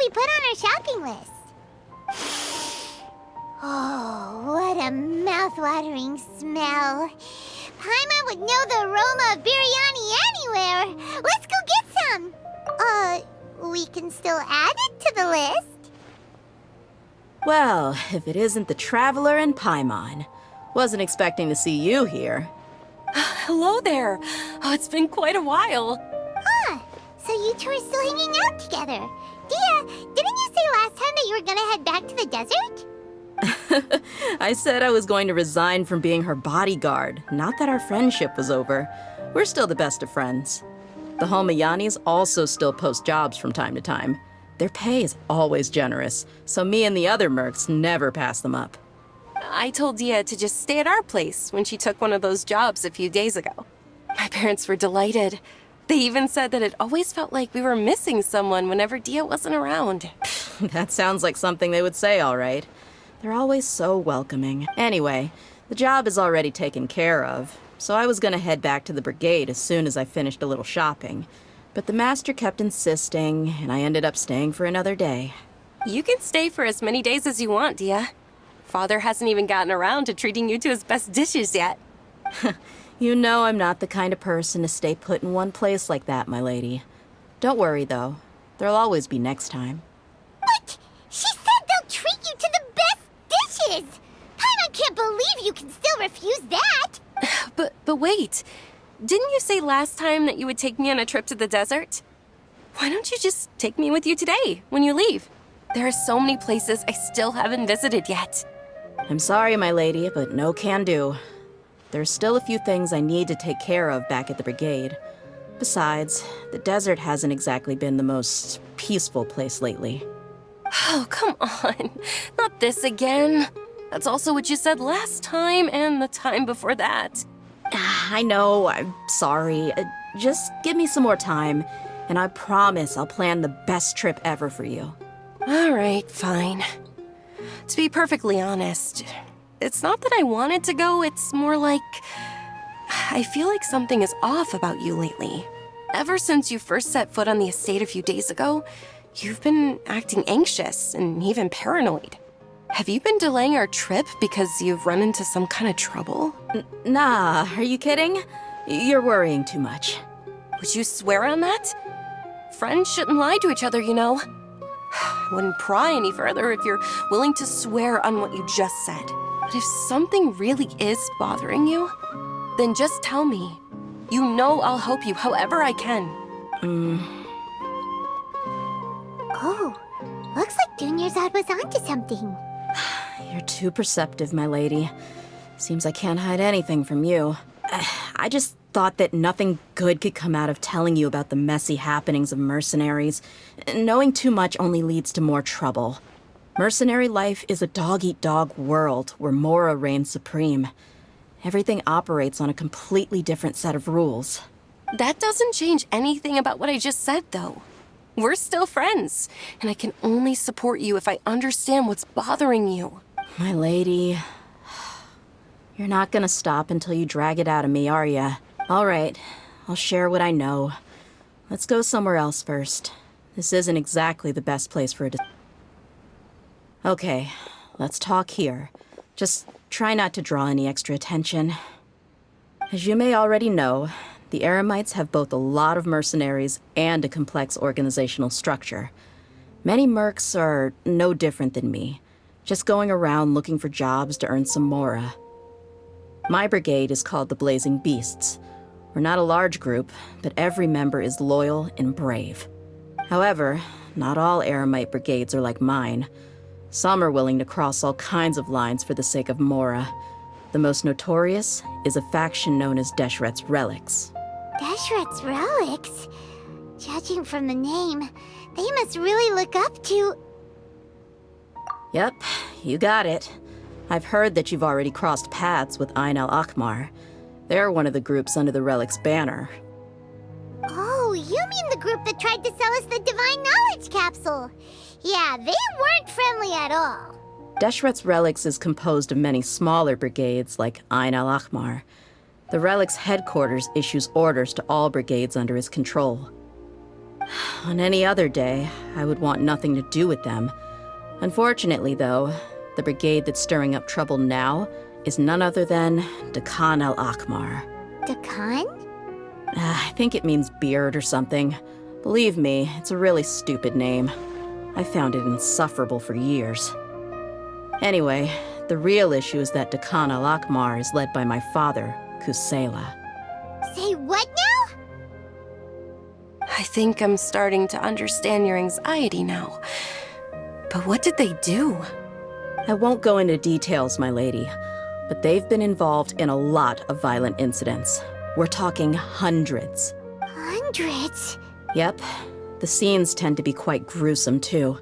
we put on our shopping list? Oh, what a mouth-watering smell. Paimon would know the aroma of biryani anywhere. Let's go get some. We can still add it to the list. Well, if it isn't the Traveler and Paimon. Wasn't expecting to see you here. Hello there. Oh, it's been quite a while. Huh, so you two are still hanging out together. Dehya, didn't you say last time that you were gonna head back to the desert? I said I was going to resign from being her bodyguard, not that our friendship was over. We're still the best of friends. The Homayanis also still post jobs from time to time. Their pay is always generous, so me and the other mercs never pass them up. I told Dehya to just stay at our place when she took one of those jobs a few days ago. My parents were delighted. They even said that it always felt like we were missing someone whenever Dehya wasn't around. That sounds like something they would say, all right. They're always so welcoming. Anyway, the job is already taken care of, so I was gonna head back to the brigade as soon as I finished a little shopping. But the master kept insisting, and I ended up staying for another day. You can stay for as many days as you want, Dehya. Father hasn't even gotten around to treating you to his best dishes yet. You know I'm not the kind of person to stay put in one place like that, my lady. Don't worry, though. There'll always be next time. What? She said they'll treat you to the best dishes! Paimon can't believe you can still refuse that! But wait. Didn't you say last time that you would take me on a trip to the desert? Why don't you just take me with you today, when you leave? There are so many places I still haven't visited yet. I'm sorry, my lady, but no can do. There's still a few things I need to take care of back at the brigade. Besides, the desert hasn't exactly been the most peaceful place lately. Oh, come on. Not this again. That's also what you said last time and the time before that. I know, I'm sorry. Just give me some more time, and I promise I'll plan the best trip ever for you. All right, fine. To be perfectly honest, it's not that I wanted to go, it's more like I feel like something is off about you lately. Ever since you first set foot on the estate a few days ago, you've been acting anxious and even paranoid. Have you been delaying our trip because you've run into some kind of trouble? Nah, are you kidding? You're worrying too much. Would you swear on that? Friends shouldn't lie to each other, you know. I wouldn't pry any further if you're willing to swear on what you just said. But if something really is bothering you, then just tell me. You know I'll help you however I can. Oh, looks like Junior's was onto something. You're too perceptive, my lady. Seems I can't hide anything from you. I just thought that nothing good could come out of telling you about the messy happenings of mercenaries. Knowing too much only leads to more trouble. Mercenary life is a dog-eat-dog world where Mora reigns supreme. Everything operates on a completely different set of rules. That doesn't change anything about what I just said, though. We're still friends, and I can only support you if I understand what's bothering you. My lady, you're not gonna stop until you drag it out of me, are ya? All right, I'll share what I know. Let's go somewhere else first. This isn't exactly the best place for a Okay, let's talk here. Just try not to draw any extra attention. As you may already know, the Eremites have both a lot of mercenaries and a complex organizational structure. Many mercs are no different than me, just going around looking for jobs to earn some mora. My brigade is called the Blazing Beasts. We're not a large group, but every member is loyal and brave. However, not all Eremite brigades are like mine. Some are willing to cross all kinds of lines for the sake of mora. The most notorious is a faction known as Deshret's Relics. Deshret's Relics? Judging from the name, they must really look up to... Yep, you got it. I've heard that you've already crossed paths with Ain al-Akmar. They're one of the groups under the Relic's banner. Oh, you mean the group that tried to sell us the Divine Knowledge Capsule? Yeah, they weren't friendly at all. Deshret's Relics is composed of many smaller brigades like Ain al-Akmar. The Relic's headquarters issues orders to all brigades under his control. On any other day, I would want nothing to do with them. Unfortunately, though, the brigade that's stirring up trouble now is none other than Dakan al-Akmar. Dakan? I think it means beard or something. Believe me, it's a really stupid name. I found it insufferable for years. Anyway, the real issue is that Dakan al-Akmar is led by my father, Kusela. Say what now? I think I'm starting to understand your anxiety now. But what did they do? I won't go into details, my lady, but they've been involved in a lot of violent incidents. We're talking hundreds. Hundreds? Yep. The scenes tend to be quite gruesome, too.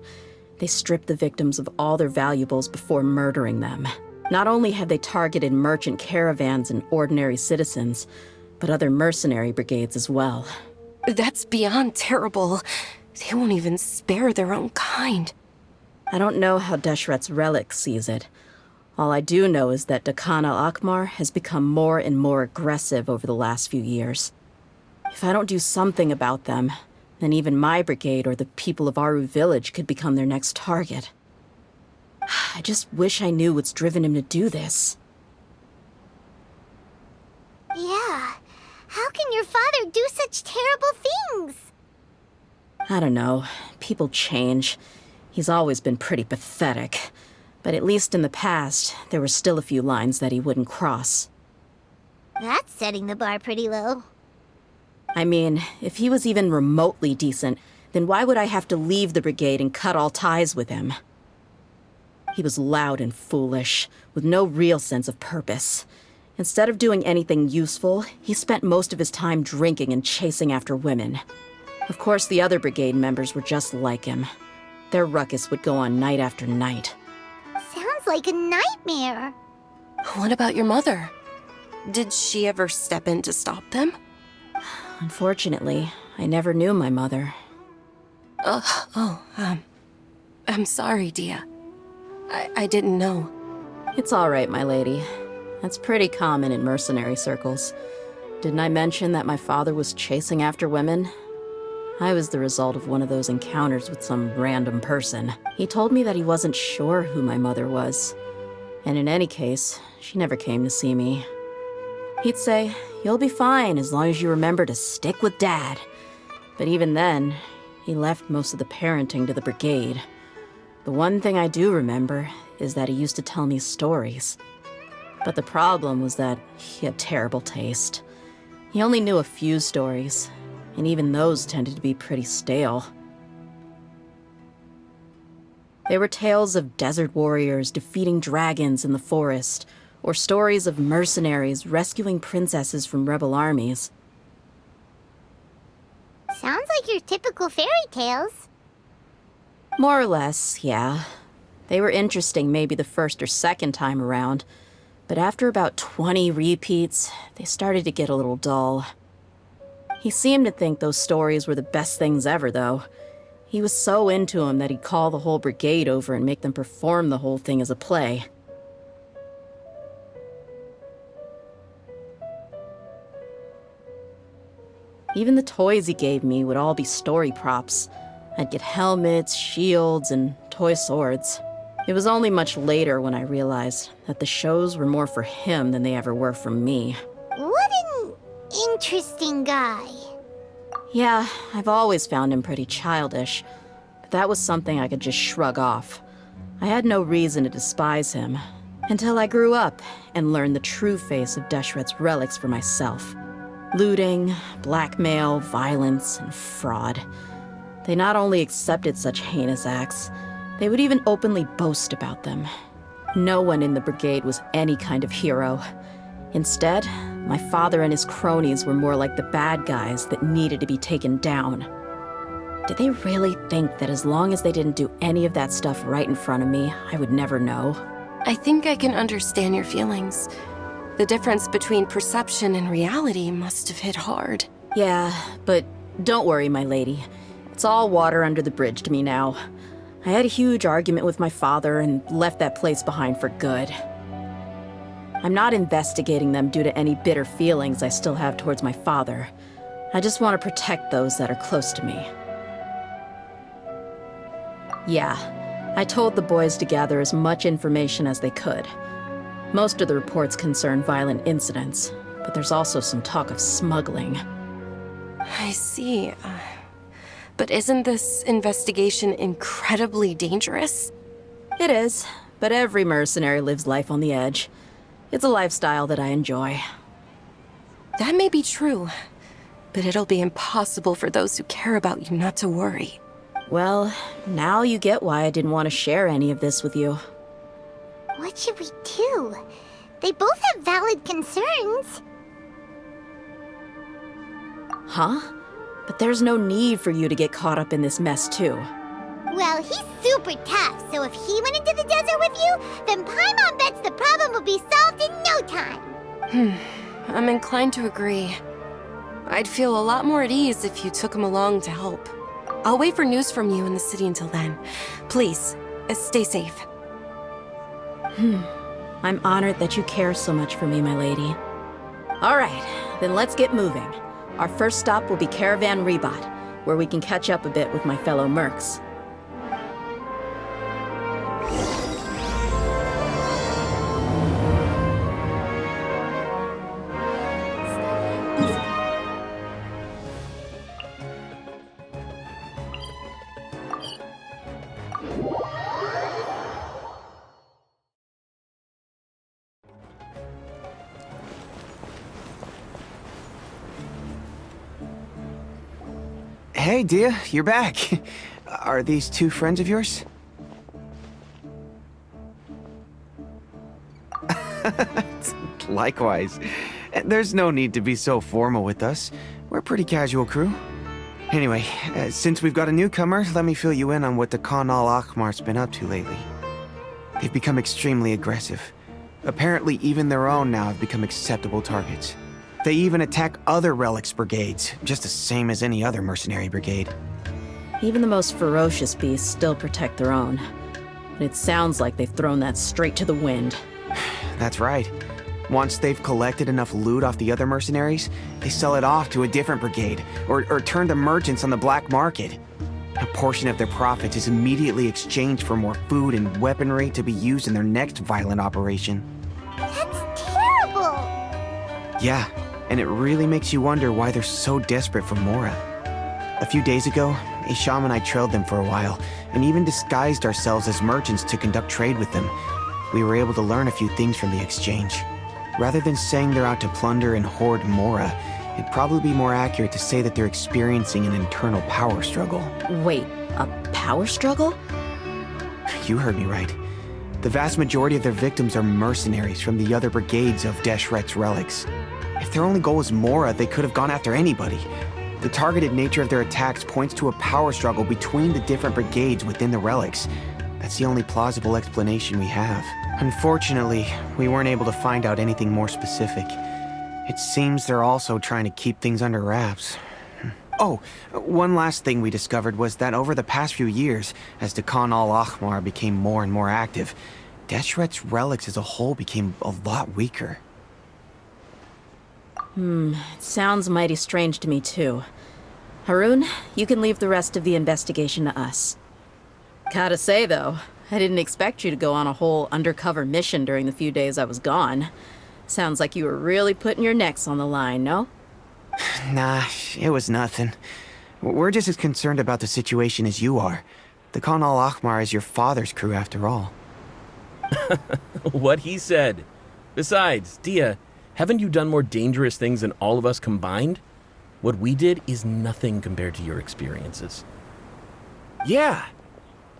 They strip the victims of all their valuables before murdering them. Not only have they targeted merchant caravans and ordinary citizens, but other mercenary brigades as well. That's beyond terrible. They won't even spare their own kind. I don't know how Deshret's relic sees it. All I do know is that Dakan al-Akmar has become more and more aggressive over the last few years. If I don't do something about them, then even my brigade or the people of Aru village could become their next target. I just wish I knew what's driven him to do this. Yeah. How can your father do such terrible things? I don't know. People change. He's always been pretty pathetic. But at least in the past, there were still a few lines that he wouldn't cross. That's setting the bar pretty low. I mean, if he was even remotely decent, then why would I have to leave the brigade and cut all ties with him? He was loud and foolish, with no real sense of purpose. Instead of doing anything useful, he spent most of his time drinking and chasing after women. Of course, the other brigade members were just like him. Their ruckus would go on night after night. Sounds like a nightmare. What about your mother? Did she ever step in to stop them? Unfortunately, I never knew my mother. I'm sorry, Dehya. I didn't know. It's all right, my lady. That's pretty common in mercenary circles. Didn't I mention that my father was chasing after women? I was the result of one of those encounters with some random person. He told me that he wasn't sure who my mother was. And in any case, she never came to see me. He'd say, "You'll be fine as long as you remember to stick with Dad." But even then, he left most of the parenting to the brigade. The one thing I do remember is that he used to tell me stories. But the problem was that he had terrible taste. He only knew a few stories, and even those tended to be pretty stale. They were tales of desert warriors defeating dragons in the forest, or stories of mercenaries rescuing princesses from rebel armies. Sounds like your typical fairy tales. More or less, yeah. They were interesting maybe the first or second time around, but after about 20 repeats, they started to get a little dull. He seemed to think those stories were the best things ever, though. He was so into them that he'd call the whole brigade over and make them perform the whole thing as a play. Even the toys he gave me would all be story props. I'd get helmets, shields, and toy swords. It was only much later when I realized that the shows were more for him than they ever were for me. What an interesting guy. Yeah, I've always found him pretty childish, but that was something I could just shrug off. I had no reason to despise him, until I grew up and learned the true face of Deshret's relics for myself. Looting, blackmail, violence, and fraud. They not only accepted such heinous acts, they would even openly boast about them. No one in the brigade was any kind of hero. Instead, my father and his cronies were more like the bad guys that needed to be taken down. Did they really think that as long as they didn't do any of that stuff right in front of me, I would never know? I think I can understand your feelings. The difference between perception and reality must have hit hard. Yeah, but don't worry, my lady. It's all water under the bridge to me now. I had a huge argument with my father and left that place behind for good. I'm not investigating them due to any bitter feelings I still have towards my father. I just want to protect those that are close to me. Yeah, I told the boys to gather as much information as they could. Most of the reports concern violent incidents, but there's also some talk of smuggling. I see. But isn't this investigation incredibly dangerous? It is, but every mercenary lives life on the edge. It's a lifestyle that I enjoy. That may be true, but it'll be impossible for those who care about you not to worry. Well, now you get why I didn't want to share any of this with you. What should we do? They both have valid concerns. Huh? But there's no need for you to get caught up in this mess, too. Well, he's super tough, so if he went into the desert with you, then Paimon bets the problem will be solved in no time. I'm inclined to agree. I'd feel a lot more at ease if you took him along to help. I'll wait for news from you in the city until then. Please, stay safe. I'm honored that you care so much for me, my lady. All right, then let's get moving. Our first stop will be Caravan Rebot, where we can catch up a bit with my fellow mercs. Hey, Dehya, you're back. Are these two friends of yours? Likewise. There's no need to be so formal with us. We're a pretty casual crew. Anyway, since we've got a newcomer, let me fill you in on what the Khan al-Ahmar's been up to lately. They've become extremely aggressive. Apparently, even their own now have become acceptable targets. They even attack other relics brigades, just the same as any other mercenary brigade. Even the most ferocious beasts still protect their own. And it sounds like they've thrown that straight to the wind. That's right. Once they've collected enough loot off the other mercenaries, they sell it off to a different brigade, or turn to merchants on the black market. A portion of their profits is immediately exchanged for more food and weaponry to be used in their next violent operation. That's terrible! Yeah, and it really makes you wonder why they're so desperate for Mora. A few days ago, Isham and I trailed them for a while, and even disguised ourselves as merchants to conduct trade with them. We were able to learn a few things from the exchange. Rather than saying they're out to plunder and hoard Mora, it'd probably be more accurate to say that they're experiencing an internal power struggle. Wait, a power struggle? You heard me right. The vast majority of their victims are mercenaries from the other brigades of Deshret's relics. If their only goal was Mora, they could have gone after anybody. The targeted nature of their attacks points to a power struggle between the different brigades within the relics. That's the only plausible explanation we have. Unfortunately, we weren't able to find out anything more specific. It seems they're also trying to keep things under wraps. Oh, one last thing we discovered was that over the past few years, as the Khan al-Ahmar became more and more active, Deshret's relics as a whole became a lot weaker. It sounds mighty strange to me, too. Harun, you can leave the rest of the investigation to us. Gotta say, though, I didn't expect you to go on a whole undercover mission during the few days I was gone. Sounds like you were really putting your necks on the line, no? Nah, it was nothing. We're just as concerned about the situation as you are. The Khan al-Ahmar is your father's crew, after all. What he said. Besides, Dehya, haven't you done more dangerous things than all of us combined? What we did is nothing compared to your experiences. Yeah.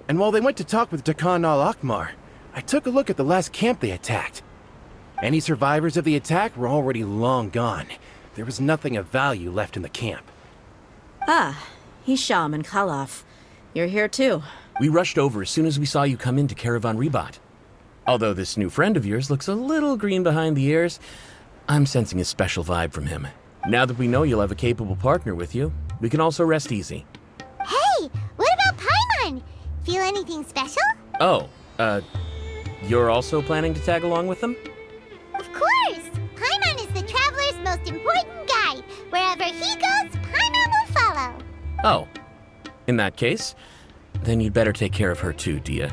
And while they went to talk with Khan al-Ahmar, I took a look at the last camp they attacked. Any survivors of the attack were already long gone. There was nothing of value left in the camp. Ah, Hisham and Khalaf. You're here too. We rushed over as soon as we saw you come into Caravan Rebot. Although this new friend of yours looks a little green behind the ears, I'm sensing a special vibe from him. Now that we know you'll have a capable partner with you, we can also rest easy. Hey, what about Paimon? Feel anything special? Oh, you're also planning to tag along with them? Of course! Paimon is the traveler's most important guide. Wherever he goes, Paimon will follow. Oh, in that case, then you'd better take care of her too, Dehya.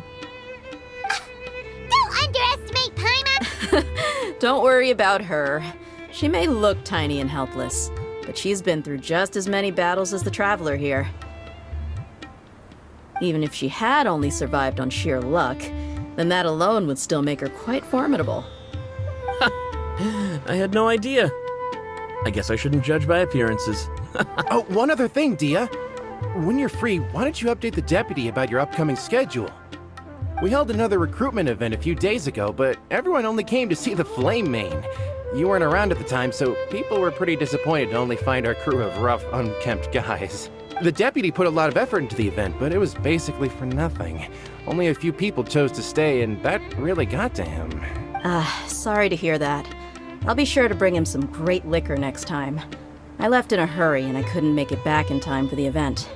Don't underestimate Paimon! Don't worry about her. She may look tiny and helpless, but she's been through just as many battles as the Traveler here. Even if she had only survived on sheer luck, then that alone would still make her quite formidable. I had no idea. I guess I shouldn't judge by appearances. Oh, one other thing, Dehya. When you're free, why don't you update the deputy about your upcoming schedule? We held another recruitment event a few days ago, but everyone only came to see the Flame Mane. You weren't around at the time, so people were pretty disappointed to only find our crew of rough, unkempt guys. The deputy put a lot of effort into the event, but it was basically for nothing. Only a few people chose to stay, and that really got to him. Sorry to hear that. I'll be sure to bring him some great liquor next time. I left in a hurry and I couldn't make it back in time for the event.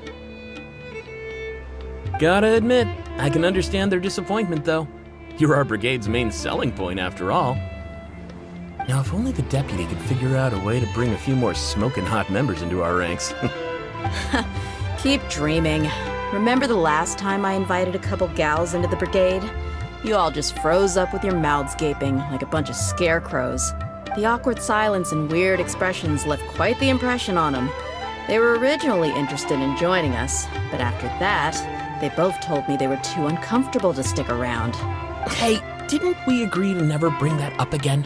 Gotta admit, I can understand their disappointment, though. You're our brigade's main selling point, after all. Now, if only the deputy could figure out a way to bring a few more smoking hot members into our ranks. Keep dreaming. Remember the last time I invited a couple gals into the brigade? You all just froze up with your mouths gaping like a bunch of scarecrows. The awkward silence and weird expressions left quite the impression on them. They were originally interested in joining us, but after that, they both told me they were too uncomfortable to stick around. Hey, didn't we agree to never bring that up again?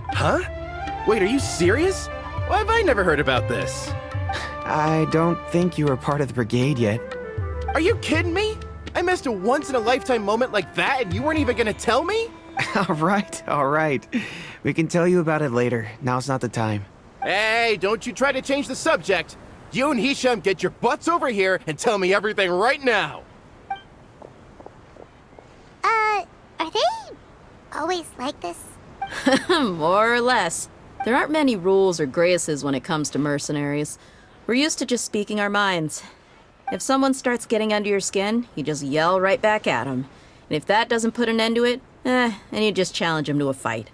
Huh? Wait, are you serious? Why have I never heard about this? I don't think you were part of the brigade yet. Are you kidding me? I missed a once-in-a-lifetime moment like that and you weren't even gonna tell me? All right. We can tell you about it later. Now's not the time. Hey, don't you try to change the subject. You and Hisham get your butts over here and tell me everything right now. Are they always like this? More or less. There aren't many rules or graces when it comes to mercenaries. We're used to just speaking our minds. If someone starts getting under your skin, you just yell right back at them. And if that doesn't put an end to it, then you just challenge them to a fight.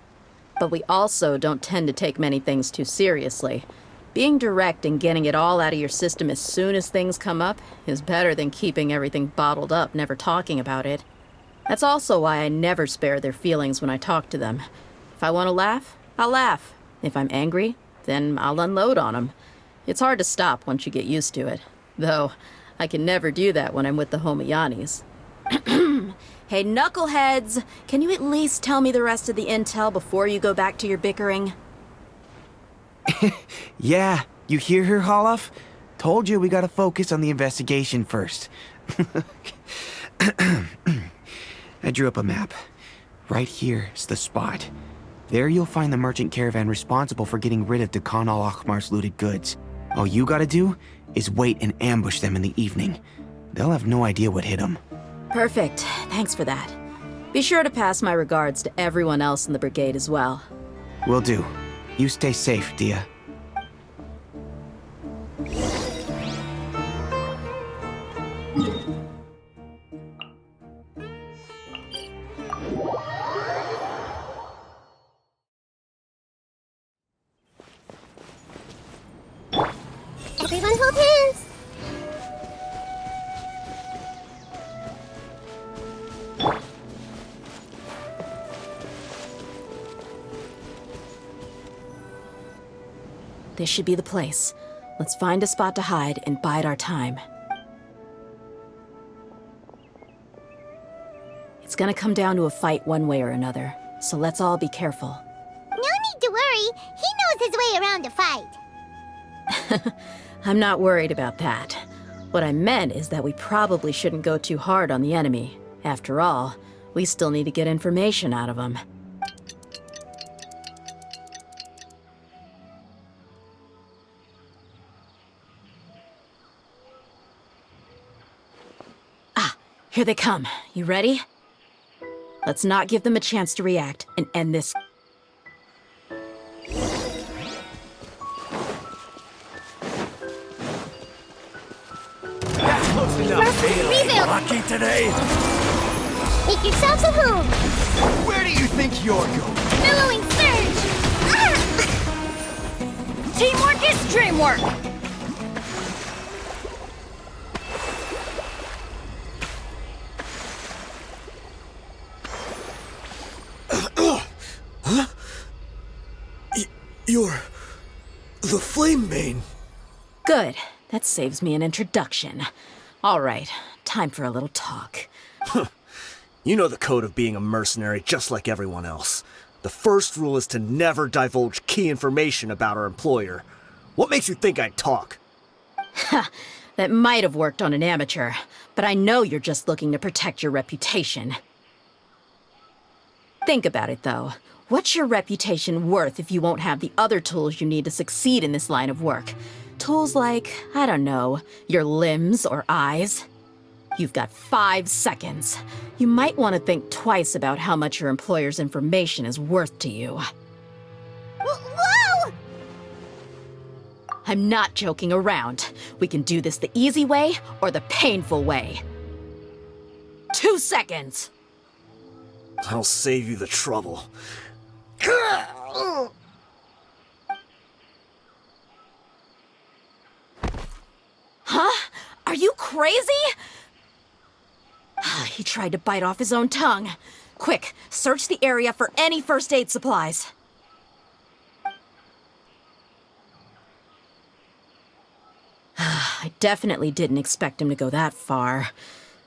But we also don't tend to take many things too seriously. Being direct and getting it all out of your system as soon as things come up is better than keeping everything bottled up, never talking about it. That's also why I never spare their feelings when I talk to them. If I want to laugh, I'll laugh. If I'm angry, then I'll unload on them. It's hard to stop once you get used to it. Though, I can never do that when I'm with the Homayanis. Hey, knuckleheads! Can you at least tell me the rest of the intel before you go back to your bickering? Yeah, you hear her, Holloff? Told you we gotta focus on the investigation first. I drew up a map. Right here is the spot. There you'll find the merchant caravan responsible for getting rid of Dehya al-Akhmar's looted goods. All you gotta do is wait and ambush them in the evening. They'll have no idea what hit them. Perfect. Thanks for that. Be sure to pass my regards to everyone else in the brigade as well. Will do. You stay safe, Dehya. Everyone hold hands! This should be the place. Let's find a spot to hide and bide our time. It's gonna come down to a fight one way or another, so let's all be careful. No need to worry. He knows his way around a fight. I'm not worried about that. What I meant is that we probably shouldn't go too hard on the enemy. After all, we still need to get information out of them. Ah, here they come. You ready? Let's not give them a chance to react and end this. Close enough. Rebuild! Lucky today. Make yourselves at home! Where do you think you're going? Billowing surge! Ah! Teamwork is dreamwork! You're... the Flame Main. Good. That saves me an introduction. All right, time for a little talk. You know the code of being a mercenary just like everyone else. The first rule is to never divulge key information about our employer. What makes you think I'd talk? That might have worked on an amateur, but I know you're just looking to protect your reputation. Think about it, though. What's your reputation worth if you won't have the other tools you need to succeed in this line of work? Tools like, I don't know, your limbs or eyes? You've got 5 seconds. You might want to think twice about how much your employer's information is worth to you. Whoa! I'm not joking around. We can do this the easy way or the painful way. 2 seconds! I'll save you the trouble. Huh? Are you crazy? He tried to bite off his own tongue. Quick, search the area for any first aid supplies. I definitely didn't expect him to go that far.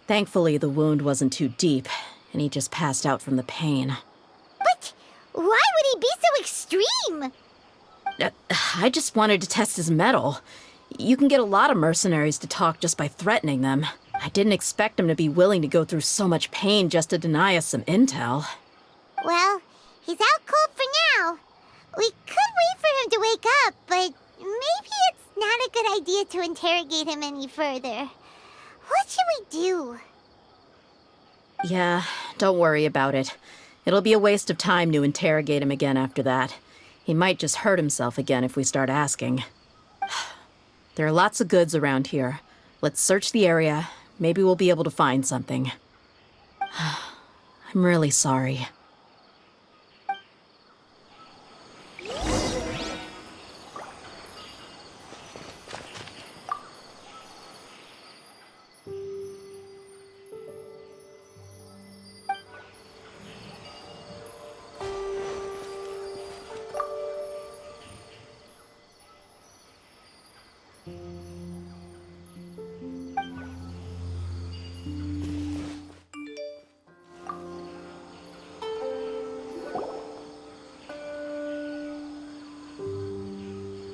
Thankfully, the wound wasn't too deep, and he just passed out from the pain. But why would he be so extreme? I just wanted to test his mettle. You can get a lot of mercenaries to talk just by threatening them. I didn't expect him to be willing to go through so much pain just to deny us some intel. Well, he's out cold for now. We could wait for him to wake up, but maybe it's not a good idea to interrogate him any further. What should we do? Yeah, don't worry about it. It'll be a waste of time to interrogate him again after that. He might just hurt himself again if we start asking. There are lots of goods around here. Let's search the area. Maybe we'll be able to find something. I'm really sorry.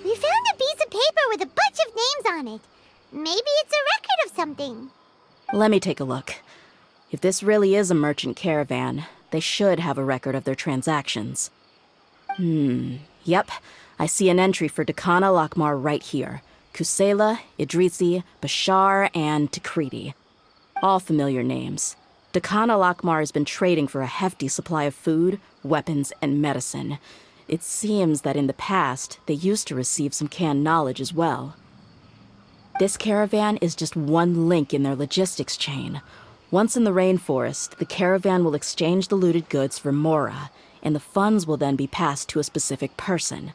We found a piece of paper with a bunch of names on it. Maybe it's a record of something. Let me take a look. If this really is a merchant caravan, they should have a record of their transactions. Yep. I see an entry for Dehya Lakmar right here. Kusela, Idrisi, Bashar, and Takriti. All familiar names. Dehya Lakmar has been trading for a hefty supply of food, weapons, and medicine. It seems that in the past, they used to receive some canned knowledge as well. This caravan is just one link in their logistics chain. Once in the rainforest, the caravan will exchange the looted goods for mora, and the funds will then be passed to a specific person.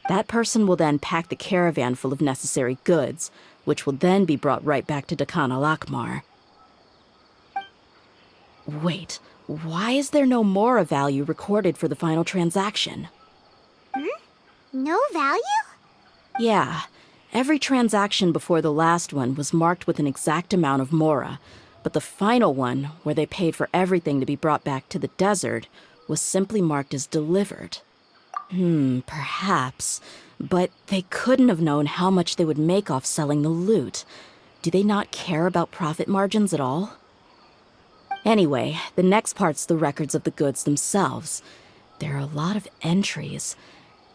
That person will then pack the caravan full of necessary goods, which will then be brought right back to Dehya Lakmar. Wait, why is there no mora value recorded for the final transaction? No value? Yeah, every transaction before the last one was marked with an exact amount of mora, but the final one, where they paid for everything to be brought back to the desert, was simply marked as delivered. Perhaps, but they couldn't have known how much they would make off selling the loot. Do they not care about profit margins at all? Anyway, the next part's the records of the goods themselves. There are a lot of entries.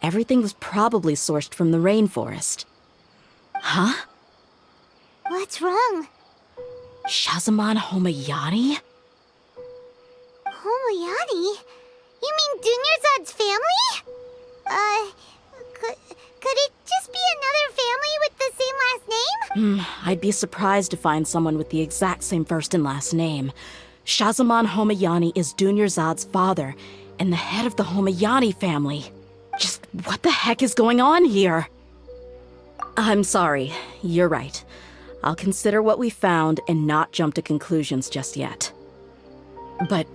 Everything was probably sourced from the rainforest. Huh? What's wrong? Shahzaman Homayani? Homayani? You mean Dunyarzad's family? Could it just be another family with the same last name? I'd be surprised to find someone with the exact same first and last name. Shahzaman Homayani is Dunyarzad's father, and the head of the Homayani family. Just what the heck is going on here? I'm sorry, you're right. I'll consider what we found and not jump to conclusions just yet. But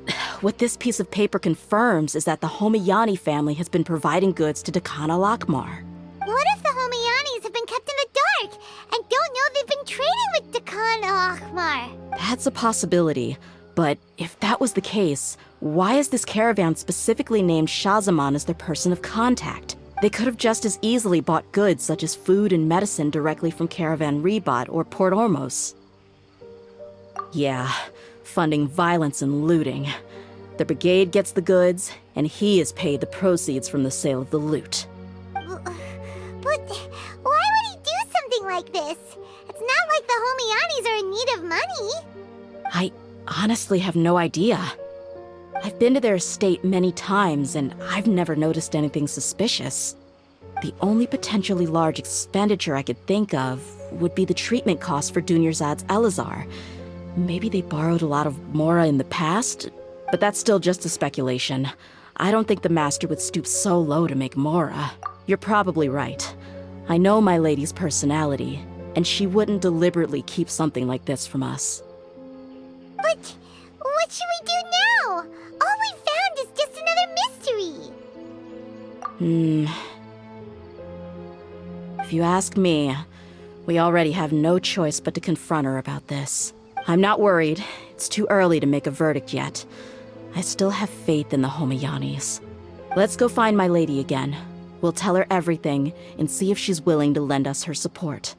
What this piece of paper confirms is that the Homayani family has been providing goods to Dakan al-Akmar. What if the Homayanis have been kept in the dark and don't know they've been trading with Dakan al-Akmar? That's a possibility, but if that was the case, why is this caravan specifically named Shahzaman as their person of contact? They could have just as easily bought goods such as food and medicine directly from Caravan Ribat or Port Ormos. Yeah, funding violence and looting. The brigade gets the goods, and he is paid the proceeds from the sale of the loot. But why would he do something like this? It's not like the Homayanis are in need of money. I honestly have no idea. I've been to their estate many times, and I've never noticed anything suspicious. The only potentially large expenditure I could think of would be the treatment costs for Dunyarzad's Elazar. Maybe they borrowed a lot of Mora in the past, but that's still just a speculation. I don't think the Master would stoop so low to make Mora. You're probably right. I know my lady's personality, and she wouldn't deliberately keep something like this from us. But what should we do now? All we found is just another mystery. If you ask me, we already have no choice but to confront her about this. I'm not worried. It's too early to make a verdict yet. I still have faith in the Homayanis. Let's go find my lady again. We'll tell her everything and see if she's willing to lend us her support.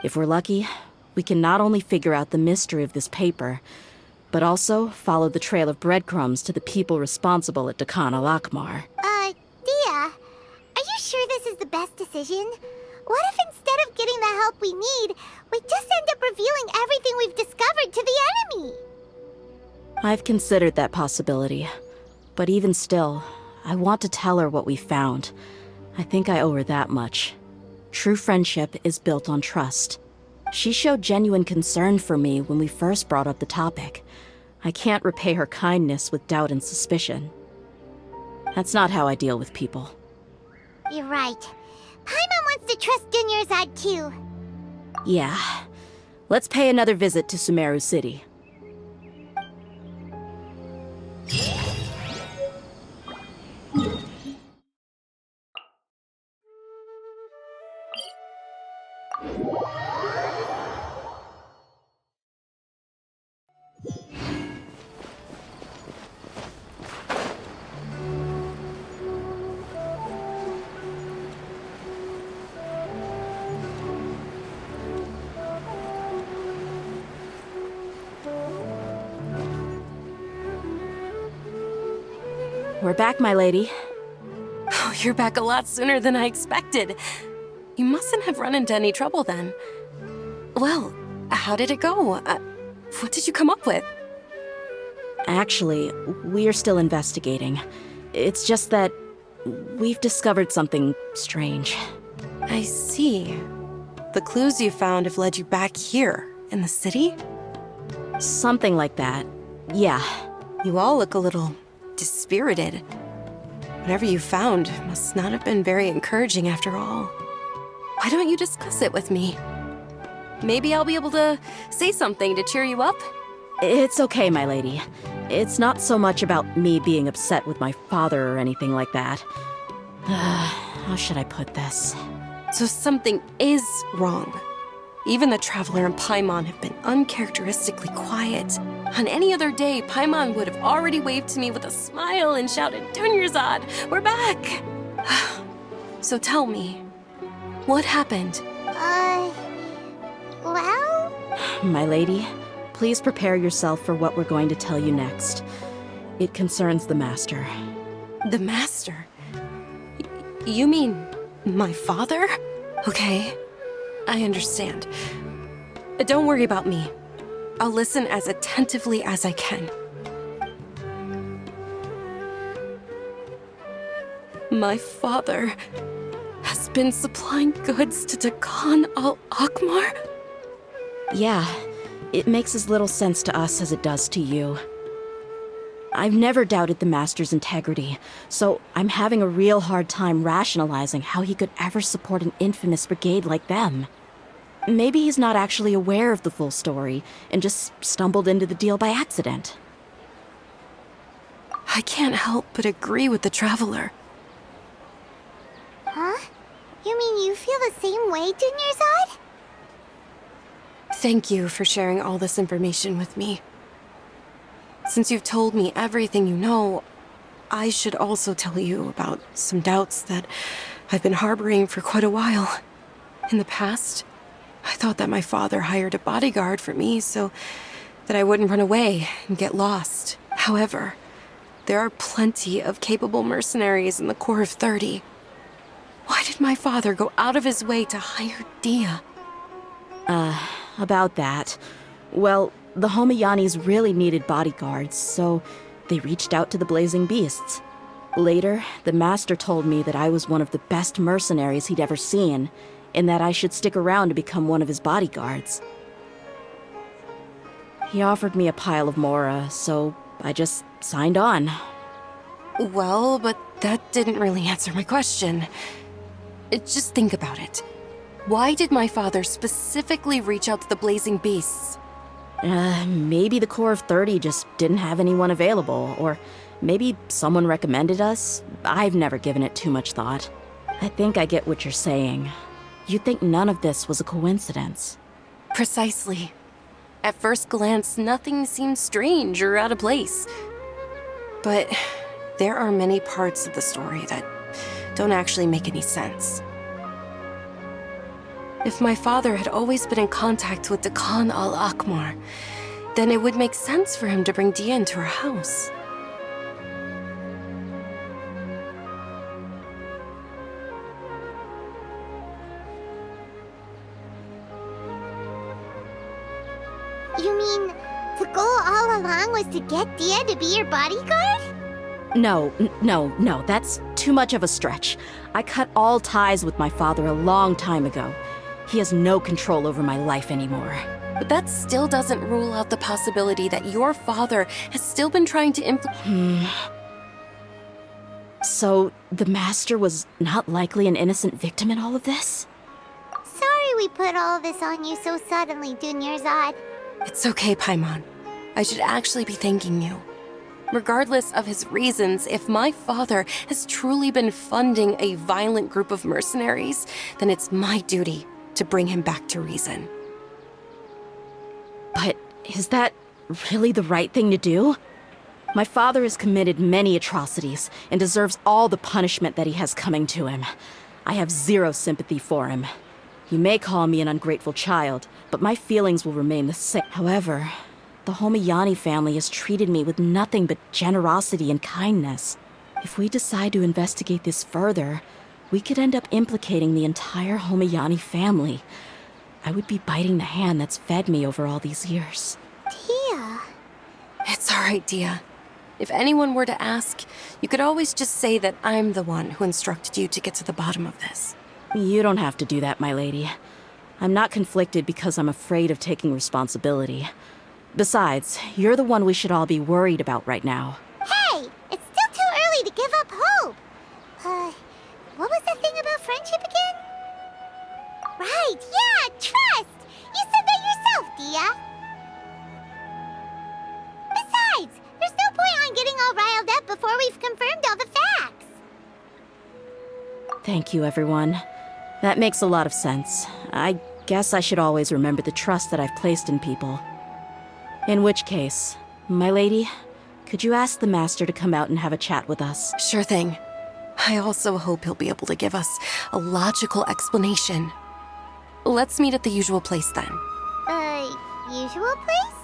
If we're lucky, we can not only figure out the mystery of this paper, but also follow the trail of breadcrumbs to the people responsible at Dakan al-Akmar. Dehya, are you sure this is the best decision? What if instead of getting the help we need, we just end up revealing everything we've discovered to the enemy? I've considered that possibility, but even still, I want to tell her what we found. I think I owe her that much. True friendship is built on trust. She showed genuine concern for me when we first brought up the topic. I can't repay her kindness with doubt and suspicion. That's not how I deal with people. You're right. Paimon wants to trust Dunyarzad too. Yeah. Let's pay another visit to Sumeru City. We're back, my lady. Oh, you're back a lot sooner than I expected. You mustn't have run into any trouble then. Well, how did it go? What did you come up with? Actually, we're still investigating. It's just that we've discovered something strange. I see. The clues you found have led you back here, in the city? Something like that. Yeah. You all look a little dispirited. Whatever you found must not have been very encouraging after all. Why don't you discuss it with me? Maybe I'll be able to say something to cheer you up? It's okay, my lady. It's not so much about me being upset with my father or anything like that. How should I put this? So something is wrong. Even the Traveler and Paimon have been uncharacteristically quiet. On any other day, Paimon would have already waved to me with a smile and shouted, "Dunyarzad, we're back!" So tell me, what happened? Well? My lady, please prepare yourself for what we're going to tell you next. It concerns the Master. The Master? You mean my father? Okay, I understand. Don't worry about me. I'll listen as attentively as I can. My father has been supplying goods to Dakan al-Akmar? Yeah, it makes as little sense to us as it does to you. I've never doubted the Master's integrity, so I'm having a real hard time rationalizing how he could ever support an infamous brigade like them. Maybe he's not actually aware of the full story and just stumbled into the deal by accident. I can't help but agree with the Traveler. Huh? You mean you feel the same way, Dunyarzad? Thank you for sharing all this information with me. Since you've told me everything you know, I should also tell you about some doubts that I've been harboring for quite a while. In the past, I thought that my father hired a bodyguard for me so that I wouldn't run away and get lost. However, there are plenty of capable mercenaries in the Corps of 30. Why did my father go out of his way to hire Dehya? About that. Well, the Homayanis really needed bodyguards, so they reached out to the Blazing Beasts. Later, the Master told me that I was one of the best mercenaries he'd ever seen, and that I should stick around to become one of his bodyguards. He offered me a pile of Mora, so I just signed on. Well, but that didn't really answer my question. Just think about it. Why did my father specifically reach out to the Blazing Beasts? Maybe the Corps of 30 just didn't have anyone available, or maybe someone recommended us. I've never given it too much thought. I think I get what you're saying. You'd think none of this was a coincidence. Precisely. At first glance, nothing seems strange or out of place. But there are many parts of the story that don't actually make any sense. If my father had always been in contact with Dehya al-Akmar, then it would make sense for him to bring Dehya into our house. You mean the goal all along was to get Dehya to be your bodyguard? No, that's too much of a stretch. I cut all ties with my father a long time ago. He has no control over my life anymore. But that still doesn't rule out the possibility that your father has still been trying to influence. So, the Master was not likely an innocent victim in all of this? Sorry we put all this on you so suddenly, Dunyarzad. It's okay, Paimon. I should actually be thanking you. Regardless of his reasons, if my father has truly been funding a violent group of mercenaries, then it's my duty to bring him back to reason. But is that really the right thing to do? My father has committed many atrocities and deserves all the punishment that he has coming to him. I have zero sympathy for him. You may call me an ungrateful child, but my feelings will remain the same. However, the Homayani family has treated me with nothing but generosity and kindness. If we decide to investigate this further, we could end up implicating the entire Homayani family. I would be biting the hand that's fed me over all these years. Dehya. It's all right, Dehya. If anyone were to ask, you could always just say that I'm the one who instructed you to get to the bottom of this. You don't have to do that, my lady. I'm not conflicted because I'm afraid of taking responsibility. Besides, you're the one we should all be worried about right now. Hey, it's still too early to give up hope. What was the thing about friendship again? Right, yeah, trust! You said that yourself, Dehya. Besides, there's no point on getting all riled up before we've confirmed all the facts. Thank you, everyone. That makes a lot of sense. I guess I should always remember the trust that I've placed in people. In which case, my lady, could you ask the Master to come out and have a chat with us? Sure thing. I also hope he'll be able to give us a logical explanation. Let's meet at the usual place then. Usual place?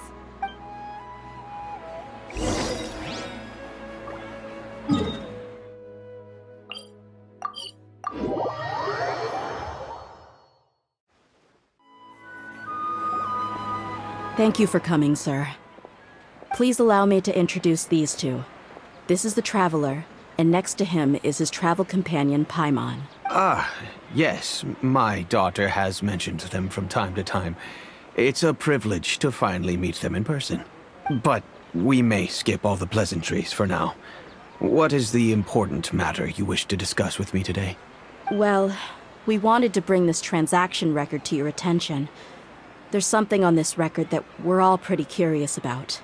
Thank you for coming, sir. Please allow me to introduce these two. This is the Traveler, and next to him is his travel companion, Paimon. Ah, yes, my daughter has mentioned them from time to time. It's a privilege to finally meet them in person. But we may skip all the pleasantries for now. What is the important matter you wish to discuss with me today? Well, we wanted to bring this transaction record to your attention. There's something on this record that we're all pretty curious about.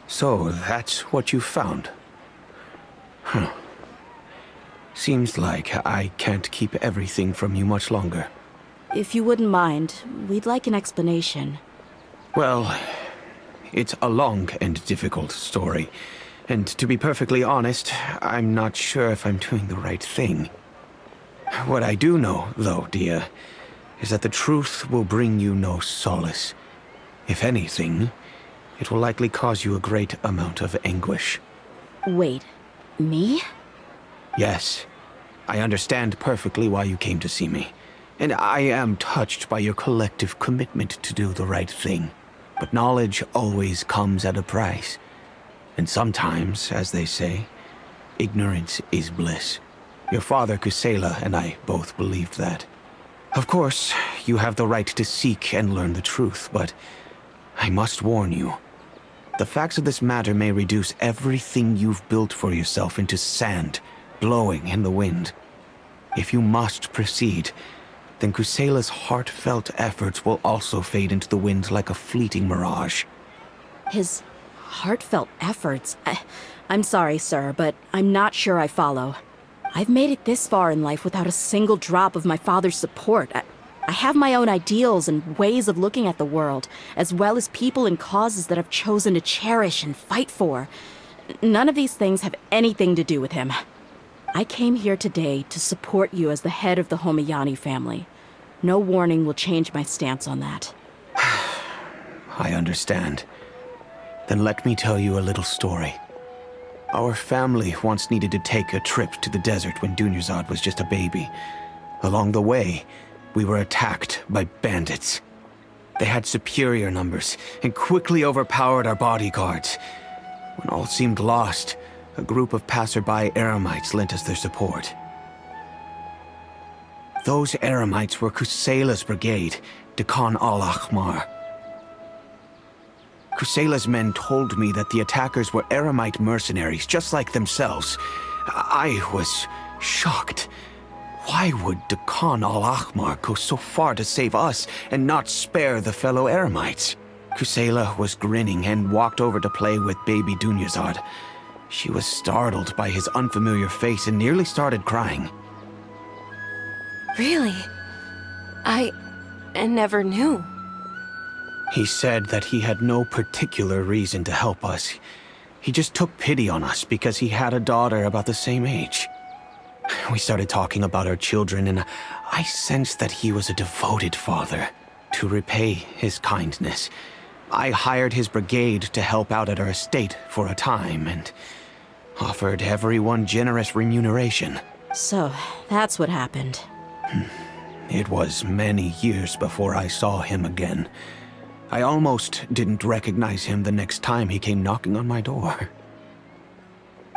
So that's what you found. Huh. Seems like I can't keep everything from you much longer. If you wouldn't mind, we'd like an explanation. Well, it's a long and difficult story. And to be perfectly honest, I'm not sure if I'm doing the right thing. What I do know, though, Dehya, is that the truth will bring you no solace. If anything, it will likely cause you a great amount of anguish. Wait, me? Yes, I understand perfectly why you came to see me. And I am touched by your collective commitment to do the right thing. But knowledge always comes at a price. And sometimes, as they say, ignorance is bliss. Your father, Kusela, and I both believed that. Of course, you have the right to seek and learn the truth, but I must warn you. The facts of this matter may reduce everything you've built for yourself into sand, blowing in the wind. If you must proceed, then Kusela's heartfelt efforts will also fade into the wind like a fleeting mirage. His heartfelt efforts? I'm sorry, sir, but I'm not sure I follow. I've made it this far in life without a single drop of my father's support. I have my own ideals and ways of looking at the world, as well as people and causes that I've chosen to cherish and fight for. None of these things have anything to do with him. I came here today to support you as the head of the Homayani family. No warning will change my stance on that. I understand. Then let me tell you a little story. Our family once needed to take a trip to the desert when Dunyarzad was just a baby. Along the way, we were attacked by bandits. They had superior numbers and quickly overpowered our bodyguards. When all seemed lost, a group of passerby Eremites lent us their support. Those Eremites were Kusela's brigade, Dehya al-Ahmar. Kusela's men told me that the attackers were Eremite mercenaries, just like themselves. I was shocked. Why would Dehya al-Ahmar go so far to save us and not spare the fellow Eremites? Kusela was grinning and walked over to play with baby Dunyarzad. She was startled by his unfamiliar face and nearly started crying. Really? I never knew. He said that he had no particular reason to help us. He just took pity on us because he had a daughter about the same age. We started talking about our children, and I sensed that he was a devoted father. To repay his kindness, I hired his brigade to help out at our estate for a time, and offered everyone generous remuneration. So, that's what happened. It was many years before I saw him again. I almost didn't recognize him the next time he came knocking on my door.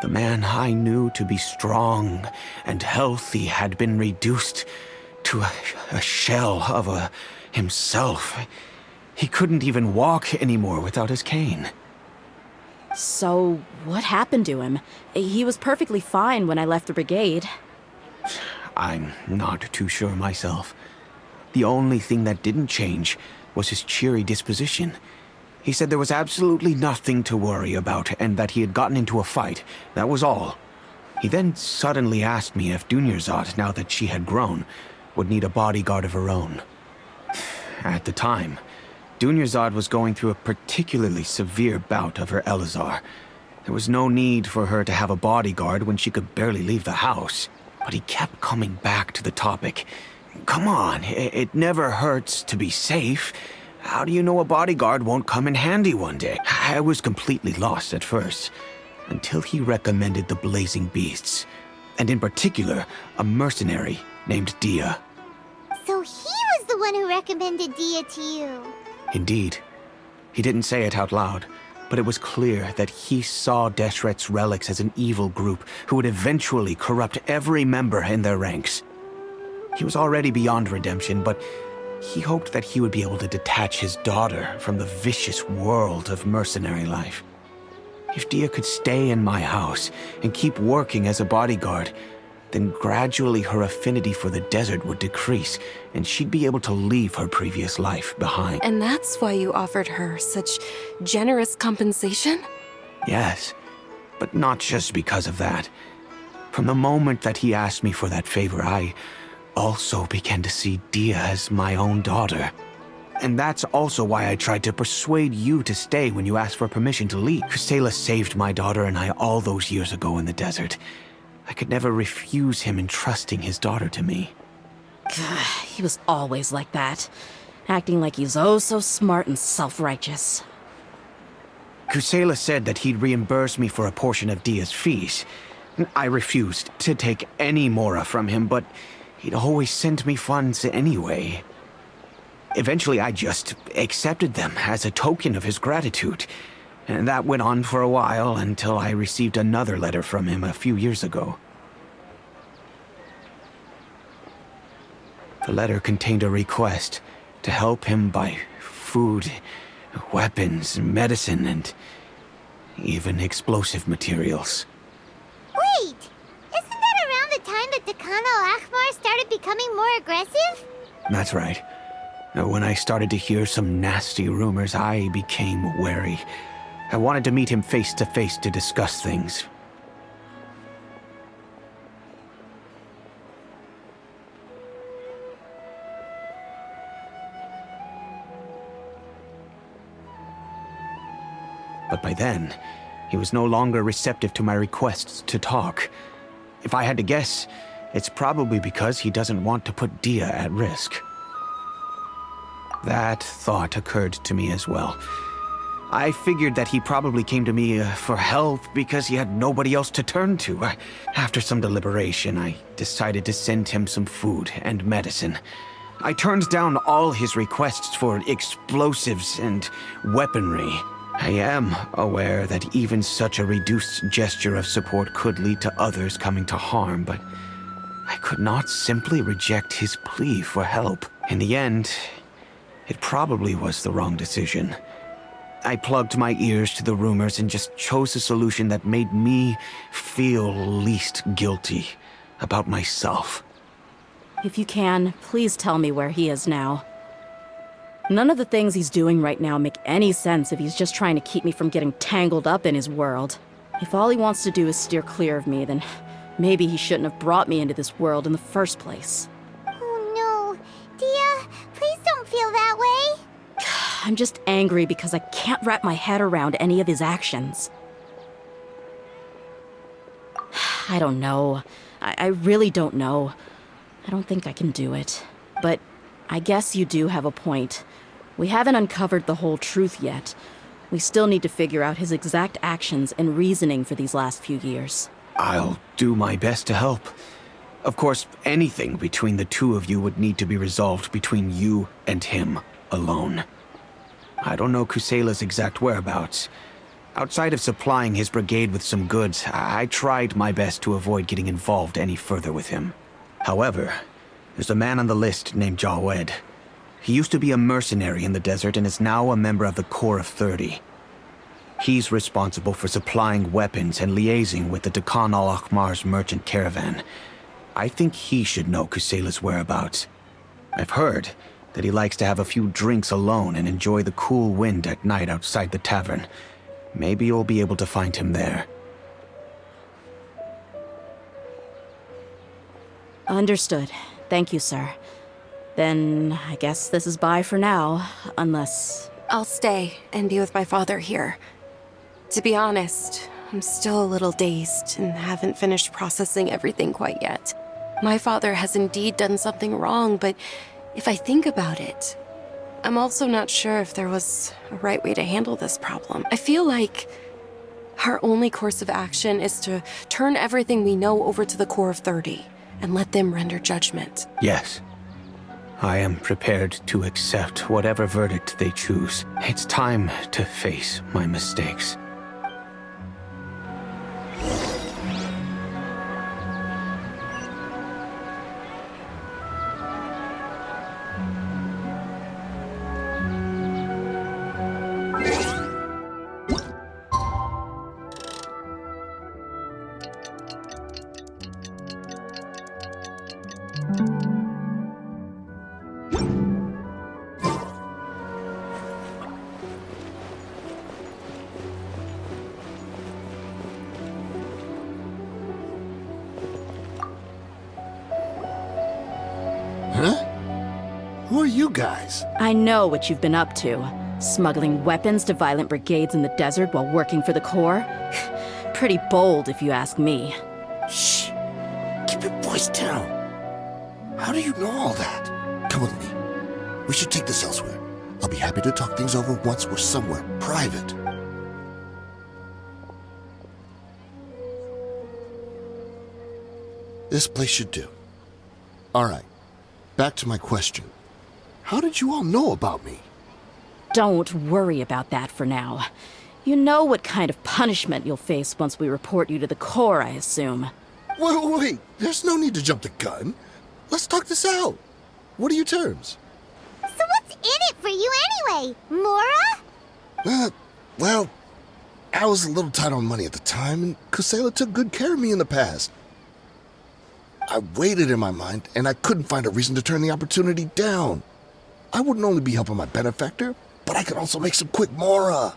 The man I knew to be strong and healthy had been reduced to a shell of himself. He couldn't even walk anymore without his cane. So, what happened to him? He was perfectly fine when I left the brigade. I'm not too sure myself. The only thing that didn't change was his cheery disposition. He said there was absolutely nothing to worry about and that he had gotten into a fight. That was all. He then suddenly asked me if Dunyarzad, now that she had grown, would need a bodyguard of her own. At the time, Dunyarzad was going through a particularly severe bout of her Elazar. There was no need for her to have a bodyguard when she could barely leave the house. But he kept coming back to the topic. Come on, it never hurts to be safe. How do you know a bodyguard won't come in handy one day? I was completely lost at first, until he recommended the Blazing Beasts, and in particular, a mercenary named Dehya. So he was the one who recommended Dehya to you. Indeed. He didn't say it out loud, but it was clear that he saw Deshret's relics as an evil group who would eventually corrupt every member in their ranks. He was already beyond redemption, but he hoped that he would be able to detach his daughter from the vicious world of mercenary life. If Dehya could stay in my house and keep working as a bodyguard, then gradually her affinity for the desert would decrease, and she'd be able to leave her previous life behind. And that's why you offered her such generous compensation? Yes, but not just because of that. From the moment that he asked me for that favor, I also began to see Dehya as my own daughter. And that's also why I tried to persuade you to stay when you asked for permission to leave. Kusela saved my daughter and I all those years ago in the desert. I could never refuse him entrusting his daughter to me. He was always like that, acting like he's oh so smart and self-righteous. Kusela said that he'd reimburse me for a portion of Dehya's fees. I refused to take any mora from him, but he'd always send me funds anyway. Eventually, I just accepted them as a token of his gratitude. And that went on for a while until I received another letter from him a few years ago. The letter contained a request to help him buy food, weapons, medicine, and even explosive materials. Wait! Isn't that around the time that Dakan al-Ahmar started becoming more aggressive? That's right. When I started to hear some nasty rumors, I became wary. I wanted to meet him face to face to discuss things. But by then, he was no longer receptive to my requests to talk. If I had to guess, it's probably because he doesn't want to put Dehya at risk. That thought occurred to me as well. I figured that he probably came to me for help because he had nobody else to turn to. After some deliberation, I decided to send him some food and medicine. I turned down all his requests for explosives and weaponry. I am aware that even such a reduced gesture of support could lead to others coming to harm, but I could not simply reject his plea for help. In the end, it probably was the wrong decision. I plugged my ears to the rumors and just chose a solution that made me feel least guilty about myself. If you can, please tell me where he is now. None of the things he's doing right now make any sense if he's just trying to keep me from getting tangled up in his world. If all he wants to do is steer clear of me, then maybe he shouldn't have brought me into this world in the first place. Oh no. Dehya, please don't feel that way. I'm just angry because I can't wrap my head around any of his actions. I don't know. I really don't know. I don't think I can do it. But I guess you do have a point. We haven't uncovered the whole truth yet. We still need to figure out his exact actions and reasoning for these last few years. I'll do my best to help. Of course, anything between the two of you would need to be resolved between you and him alone. I don't know Kusela's exact whereabouts. Outside of supplying his brigade with some goods, I tried my best to avoid getting involved any further with him. However, there's a man on the list named Jawed. He used to be a mercenary in the desert and is now a member of the Corps of 30. He's responsible for supplying weapons and liaising with the Dakan al-Ahmar's merchant caravan. I think he should know Kusela's whereabouts. I've heard that he likes to have a few drinks alone and enjoy the cool wind at night outside the tavern. Maybe you'll be able to find him there. Understood. Thank you, sir. Then I guess this is bye for now, unless... I'll stay and be with my father here. To be honest, I'm still a little dazed and haven't finished processing everything quite yet. My father has indeed done something wrong, but if I think about it, I'm also not sure if there was a right way to handle this problem. I feel like our only course of action is to turn everything we know over to the Corps of 30 and let them render judgment. Yes. I am prepared to accept whatever verdict they choose. It's time to face my mistakes. Who are you guys? I know what you've been up to. Smuggling weapons to violent brigades in the desert while working for the Corps? Pretty bold, if you ask me. Shh. Keep your voice down. How do you know all that? Come with me. We should take this elsewhere. I'll be happy to talk things over once we're somewhere private. This place should do. All right. Back to my question. How did you all know about me? Don't worry about that for now. You know what kind of punishment you'll face once we report you to the Corps, I assume. Wait. There's no need to jump the gun. Let's talk this out. What are your terms? So what's in it for you anyway, Mora? Well, I was a little tight on money at the time, and Kusela took good care of me in the past. I waited in my mind, and I couldn't find a reason to turn the opportunity down. I wouldn't only be helping my benefactor, but I could also make some quick Mora.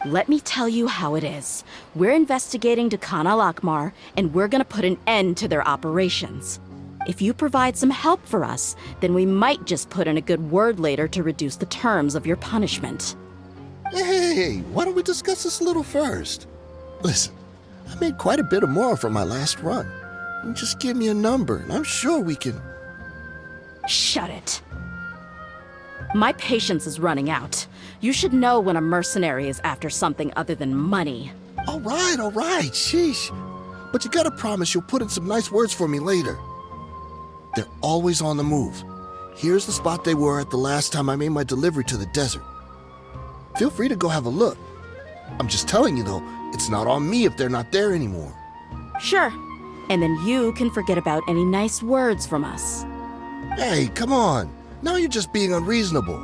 Let me tell you how it is. We're investigating Dehya al-Akmar, and we're gonna put an end to their operations. If you provide some help for us, then we might just put in a good word later to reduce the terms of your punishment. Hey, why don't we discuss this a little first? Listen, I made quite a bit of Mora from my last run. You just give me a number, and I'm sure we can... Shut it. My patience is running out. You should know when a mercenary is after something other than money. All right, sheesh. But you gotta promise you'll put in some nice words for me later. They're always on the move. Here's the spot they were at the last time I made my delivery to the desert. Feel free to go have a look. I'm just telling you though, it's not on me if they're not there anymore. Sure. And then you can forget about any nice words from us. Hey, come on. Now you're just being unreasonable.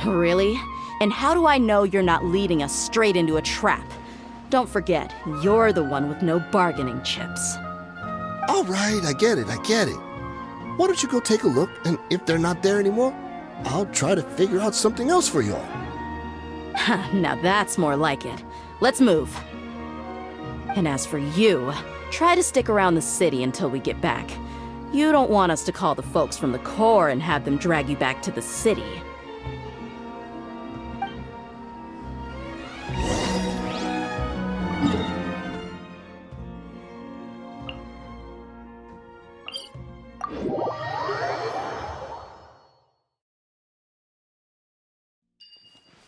Really? And how do I know you're not leading us straight into a trap? Don't forget, you're the one with no bargaining chips. All right, I get it. Why don't you go take a look, and if they're not there anymore, I'll try to figure out something else for y'all. Now that's more like it. Let's move. And as for you, try to stick around the city until we get back. You don't want us to call the folks from the Corps and have them drag you back to the city.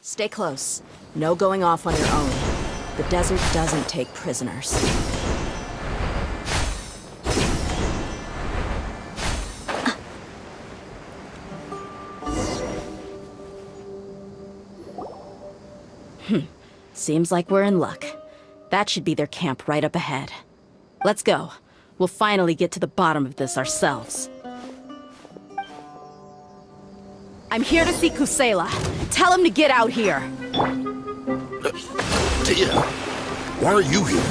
Stay close. No going off on your own. The desert doesn't take prisoners. Seems like we're in luck. That should be their camp right up ahead. Let's go. We'll finally get to the bottom of this ourselves. I'm here to see Kusela. Tell him to get out here. Dehya, why are you here?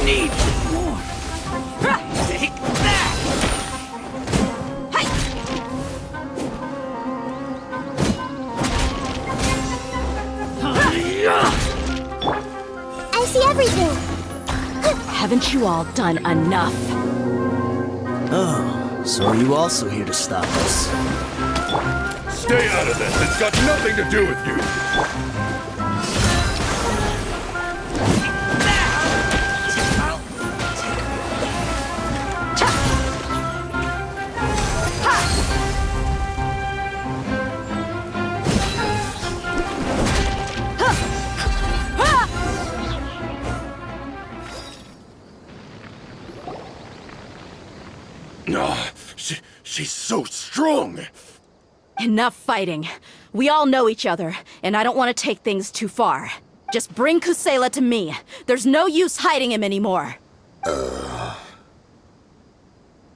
Need more. Take that! I see everything. Haven't you all done enough? Oh, so are you also here to stop us? Stay out of this. It's got nothing to do with you. She's so strong. Enough fighting. We all know each other, and I don't want to take things too far. Just bring Kusela to me. There's no use hiding him anymore.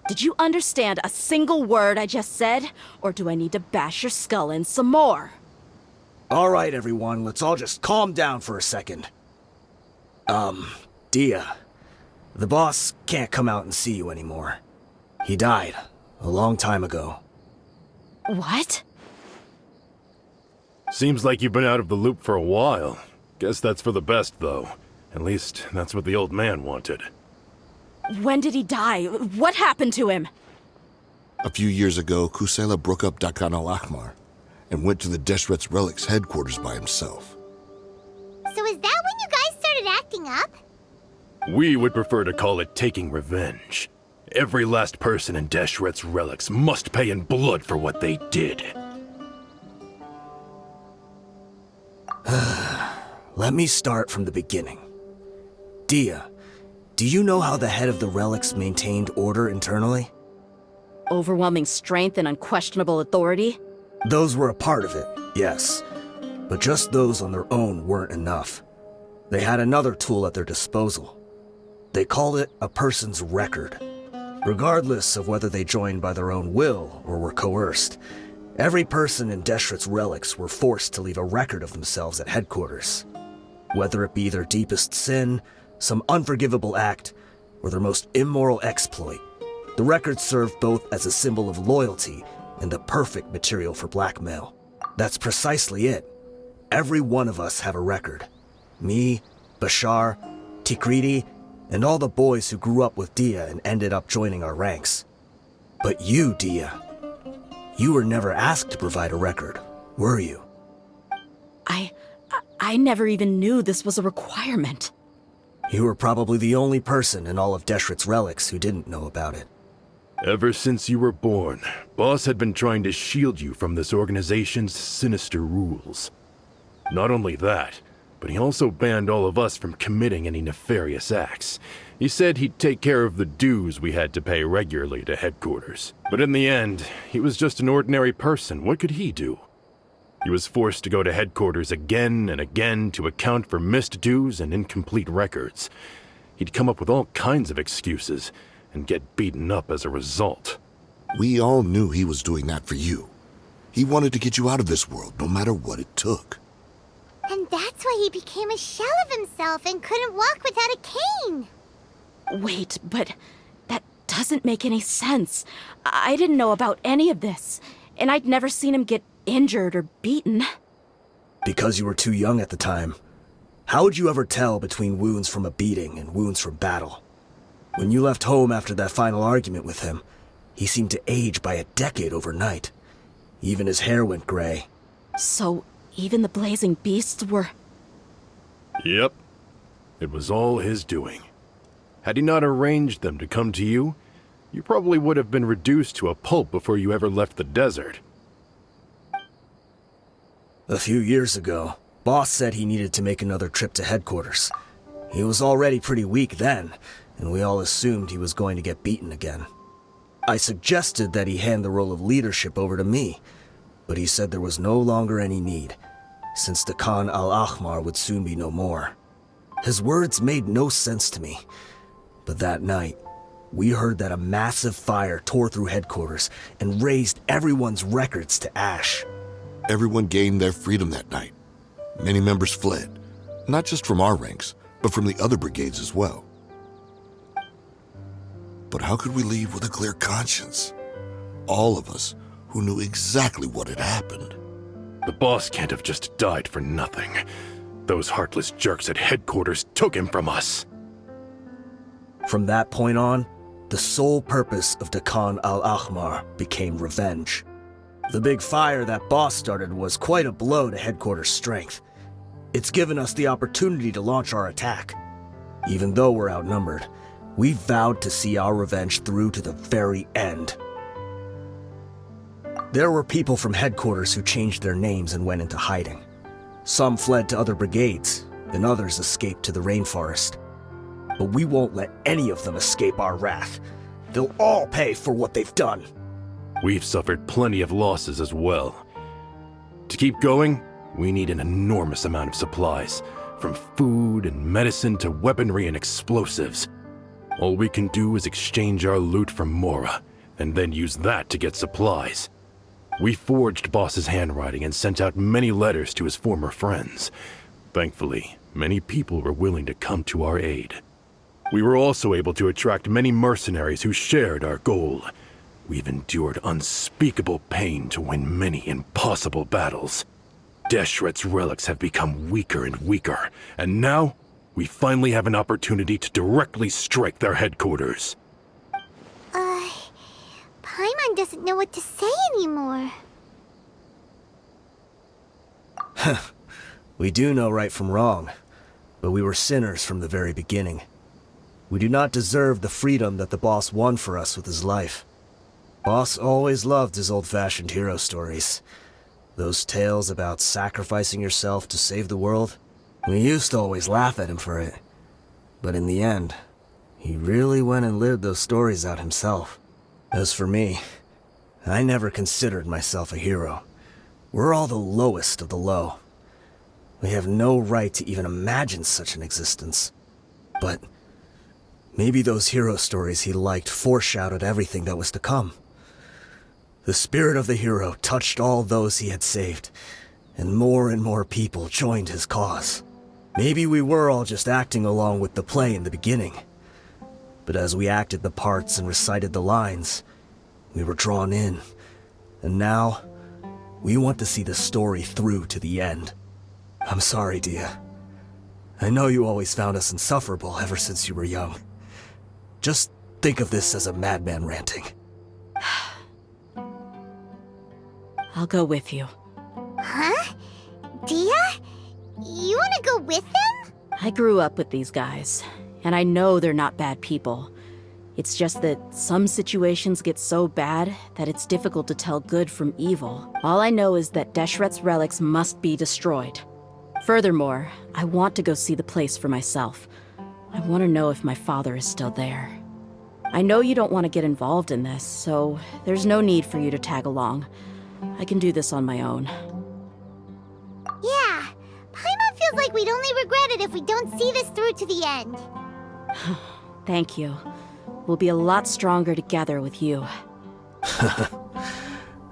Did you understand a single word I just said? Or do I need to bash your skull in some more? All right, everyone, let's all just calm down for a second. Dehya, the boss can't come out and see you anymore. He died a long time ago. What? Seems like you've been out of the loop for a while. Guess that's for the best, though. At least, that's what the old man wanted. When did he die? What happened to him? A few years ago, Kusela broke up Dakan al-Ahmar and went to the Deshret's Relics headquarters by himself. So is that when you guys started acting up? We would prefer to call it taking revenge. Every last person in Deshret's Relics must pay in blood for what they did. Let me start from the beginning. Dehya, do you know how the head of the relics maintained order internally? Overwhelming strength and unquestionable authority? Those were a part of it, yes. But just those on their own weren't enough. They had another tool at their disposal. They called it a person's record. Regardless of whether they joined by their own will or were coerced, every person in Deshret's relics were forced to leave a record of themselves at headquarters. Whether it be their deepest sin, some unforgivable act, or their most immoral exploit, the record served both as a symbol of loyalty and the perfect material for blackmail. That's precisely it. Every one of us have a record. Me, Bashar, Tikriti, and all the boys who grew up with Dehya and ended up joining our ranks. But you, Dehya, you were never asked to provide a record, were you? I never even knew this was a requirement. You were probably the only person in all of Deshret's relics who didn't know about it. Ever since you were born, Boss had been trying to shield you from this organization's sinister rules. Not only that, but he also banned all of us from committing any nefarious acts. He said he'd take care of the dues we had to pay regularly to headquarters. But in the end, he was just an ordinary person. What could he do? He was forced to go to headquarters again and again to account for missed dues and incomplete records. He'd come up with all kinds of excuses and get beaten up as a result. We all knew he was doing that for you. He wanted to get you out of this world, no matter what it took. And that's why he became a shell of himself and couldn't walk without a cane. Wait, but that doesn't make any sense. I didn't know about any of this, and I'd never seen him get injured or beaten. Because you were too young at the time. How would you ever tell between wounds from a beating and wounds from battle? When you left home after that final argument with him, he seemed to age by a decade overnight. Even his hair went gray. So, even the blazing beasts were... Yep. It was all his doing. Had he not arranged them to come to you, you probably would have been reduced to a pulp before you ever left the desert. A few years ago, Boss said he needed to make another trip to headquarters. He was already pretty weak then, and we all assumed he was going to get beaten again. I suggested that he hand the role of leadership over to me, but he said there was no longer any need, since the Khan al-Ahmar would soon be no more. His words made no sense to me, but that night, we heard that a massive fire tore through headquarters and razed everyone's records to ash. Everyone gained their freedom that night. Many members fled, not just from our ranks, but from the other brigades as well. But how could we leave with a clear conscience? All of us who knew exactly what had happened. The boss can't have just died for nothing. Those heartless jerks at headquarters took him from us. From that point on, the sole purpose of the Khan al-Ahmar became revenge. The big fire that Boss started was quite a blow to headquarters' strength. It's given us the opportunity to launch our attack. Even though we're outnumbered, we vowed to see our revenge through to the very end. There were people from headquarters who changed their names and went into hiding. Some fled to other brigades, and others escaped to the rainforest. But we won't let any of them escape our wrath. They'll all pay for what they've done. We've suffered plenty of losses as well. To keep going, we need an enormous amount of supplies, from food and medicine to weaponry and explosives. All we can do is exchange our loot from Mora, and then use that to get supplies. We forged Boss's handwriting and sent out many letters to his former friends. Thankfully, many people were willing to come to our aid. We were also able to attract many mercenaries who shared our goal. We've endured unspeakable pain to win many impossible battles. Deshret's relics have become weaker and weaker, and now we finally have an opportunity to directly strike their headquarters. Paimon doesn't know what to say anymore. We do know right from wrong, but we were sinners from the very beginning. We do not deserve the freedom that the boss won for us with his life. Boss always loved his old-fashioned hero stories. Those tales about sacrificing yourself to save the world. We used to always laugh at him for it. But in the end, he really went and lived those stories out himself. As for me, I never considered myself a hero. We're all the lowest of the low. We have no right to even imagine such an existence. But maybe those hero stories he liked foreshadowed everything that was to come. The spirit of the hero touched all those he had saved, and more people joined his cause. Maybe we were all just acting along with the play in the beginning. But as we acted the parts and recited the lines, we were drawn in. And now, we want to see the story through to the end. I'm sorry, Dehya. I know you always found us insufferable ever since you were young. Just think of this as a madman ranting. I'll go with you. Huh? Dehya? You wanna go with them? I grew up with these guys, and I know they're not bad people. It's just that some situations get so bad that it's difficult to tell good from evil. All I know is that Deshret's relics must be destroyed. Furthermore, I want to go see the place for myself. I want to know if my father is still there. I know you don't want to get involved in this, so there's no need for you to tag along. I can do this on my own. Yeah. Paimon feels like we'd only regret it if we don't see this through to the end. Thank you. We'll be a lot stronger together with you.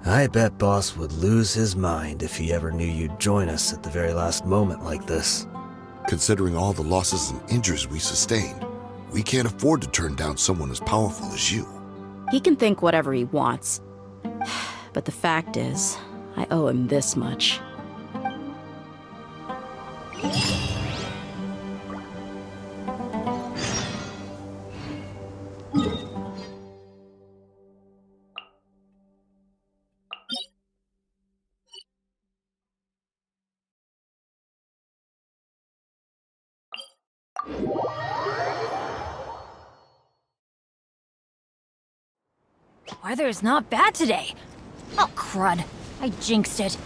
I bet Boss would lose his mind if he ever knew you'd join us at the very last moment like this. Considering all the losses and injuries we sustained, we can't afford to turn down someone as powerful as you. He can think whatever he wants. But the fact is, I owe him this much. Weather's not bad today. Oh, crud. I jinxed it.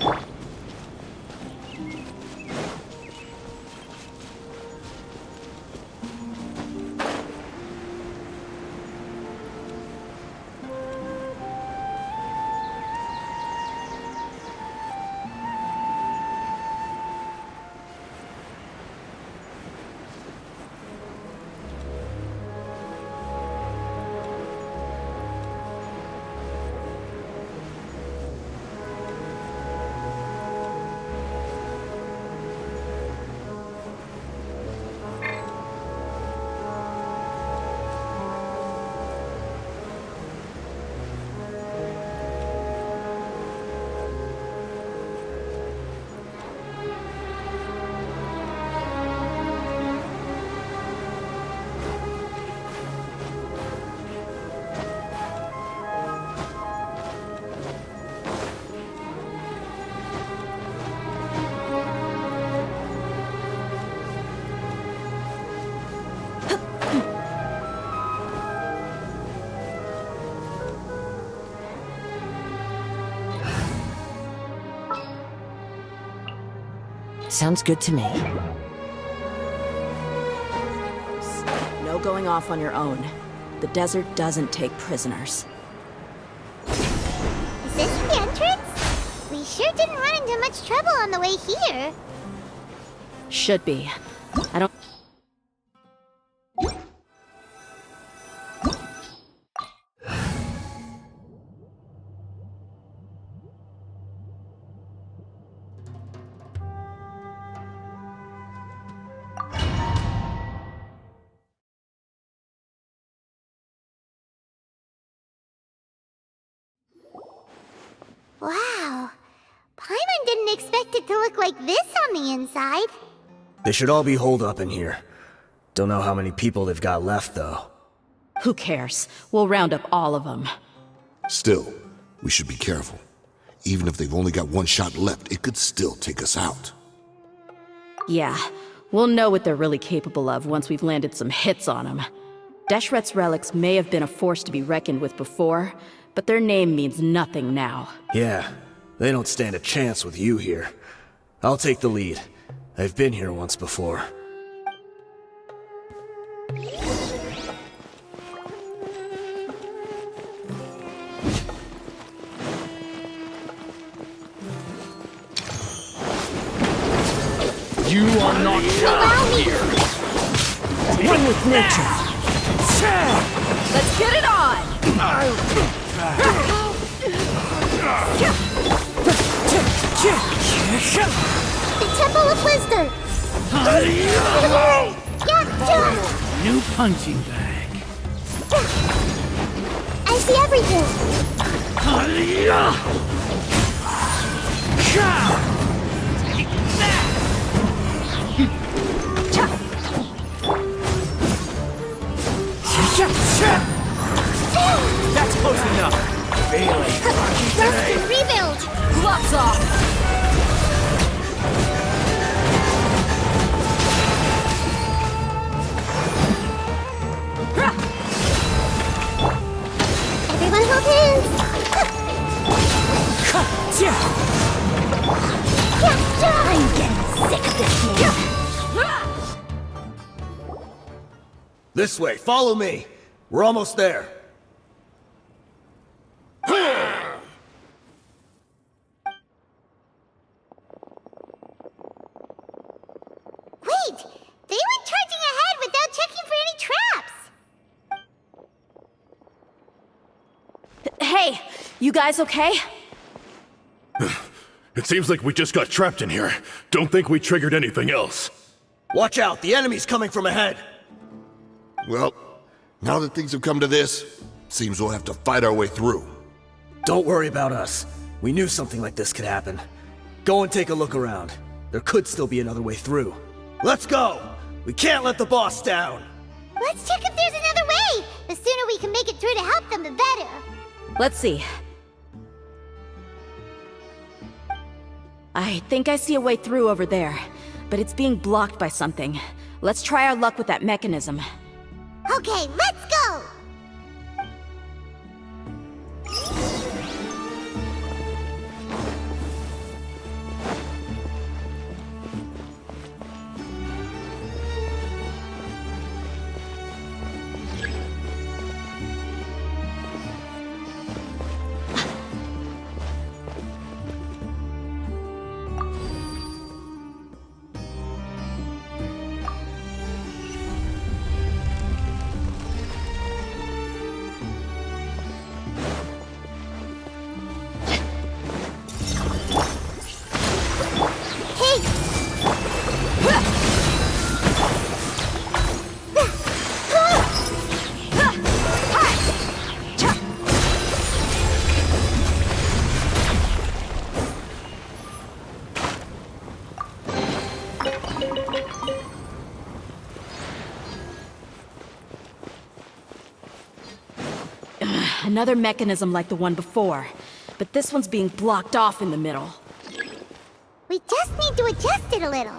Sounds good to me. No going off on your own. The desert doesn't take prisoners. Is this the entrance? We sure didn't run into much trouble on the way here. Should be. I don't... Wow. Paimon didn't expect it to look like this on the inside. They should all be holed up in here. Don't know how many people they've got left, though. Who cares? We'll round up all of them. Still, we should be careful. Even if they've only got one shot left, it could still take us out. Yeah, we'll know what they're really capable of once we've landed some hits on them. Deshret's relics may have been a force to be reckoned with before, but their name means nothing now. Yeah, they don't stand a chance with you here. I'll take the lead. I've been here once before. You are not here. One with nature. Let's get it on! The Temple of Wisdom! New punching bag. I see everything! Take that! That's close enough. Failing. Rest and rebuild! Gloves off! Everyone hold hands! I'm getting sick of this game. This way, follow me. We're almost there. Wait! They went charging ahead without checking for any traps! Hey, you guys okay? It seems like we just got trapped in here. Don't think we triggered anything else. Watch out, the enemy's coming from ahead. Well, now that things have come to this, seems we'll have to fight our way through. Don't worry about us. We knew something like this could happen. Go and take a look around. There could still be another way through. Let's go! We can't let the boss down! Let's check if there's another way! The sooner we can make it through to help them, the better! Let's see. I think I see a way through over there, but it's being blocked by something. Let's try our luck with that mechanism. Okay, let's go! Another mechanism like the one before, but this one's being blocked off in the middle. We just need to adjust it a little.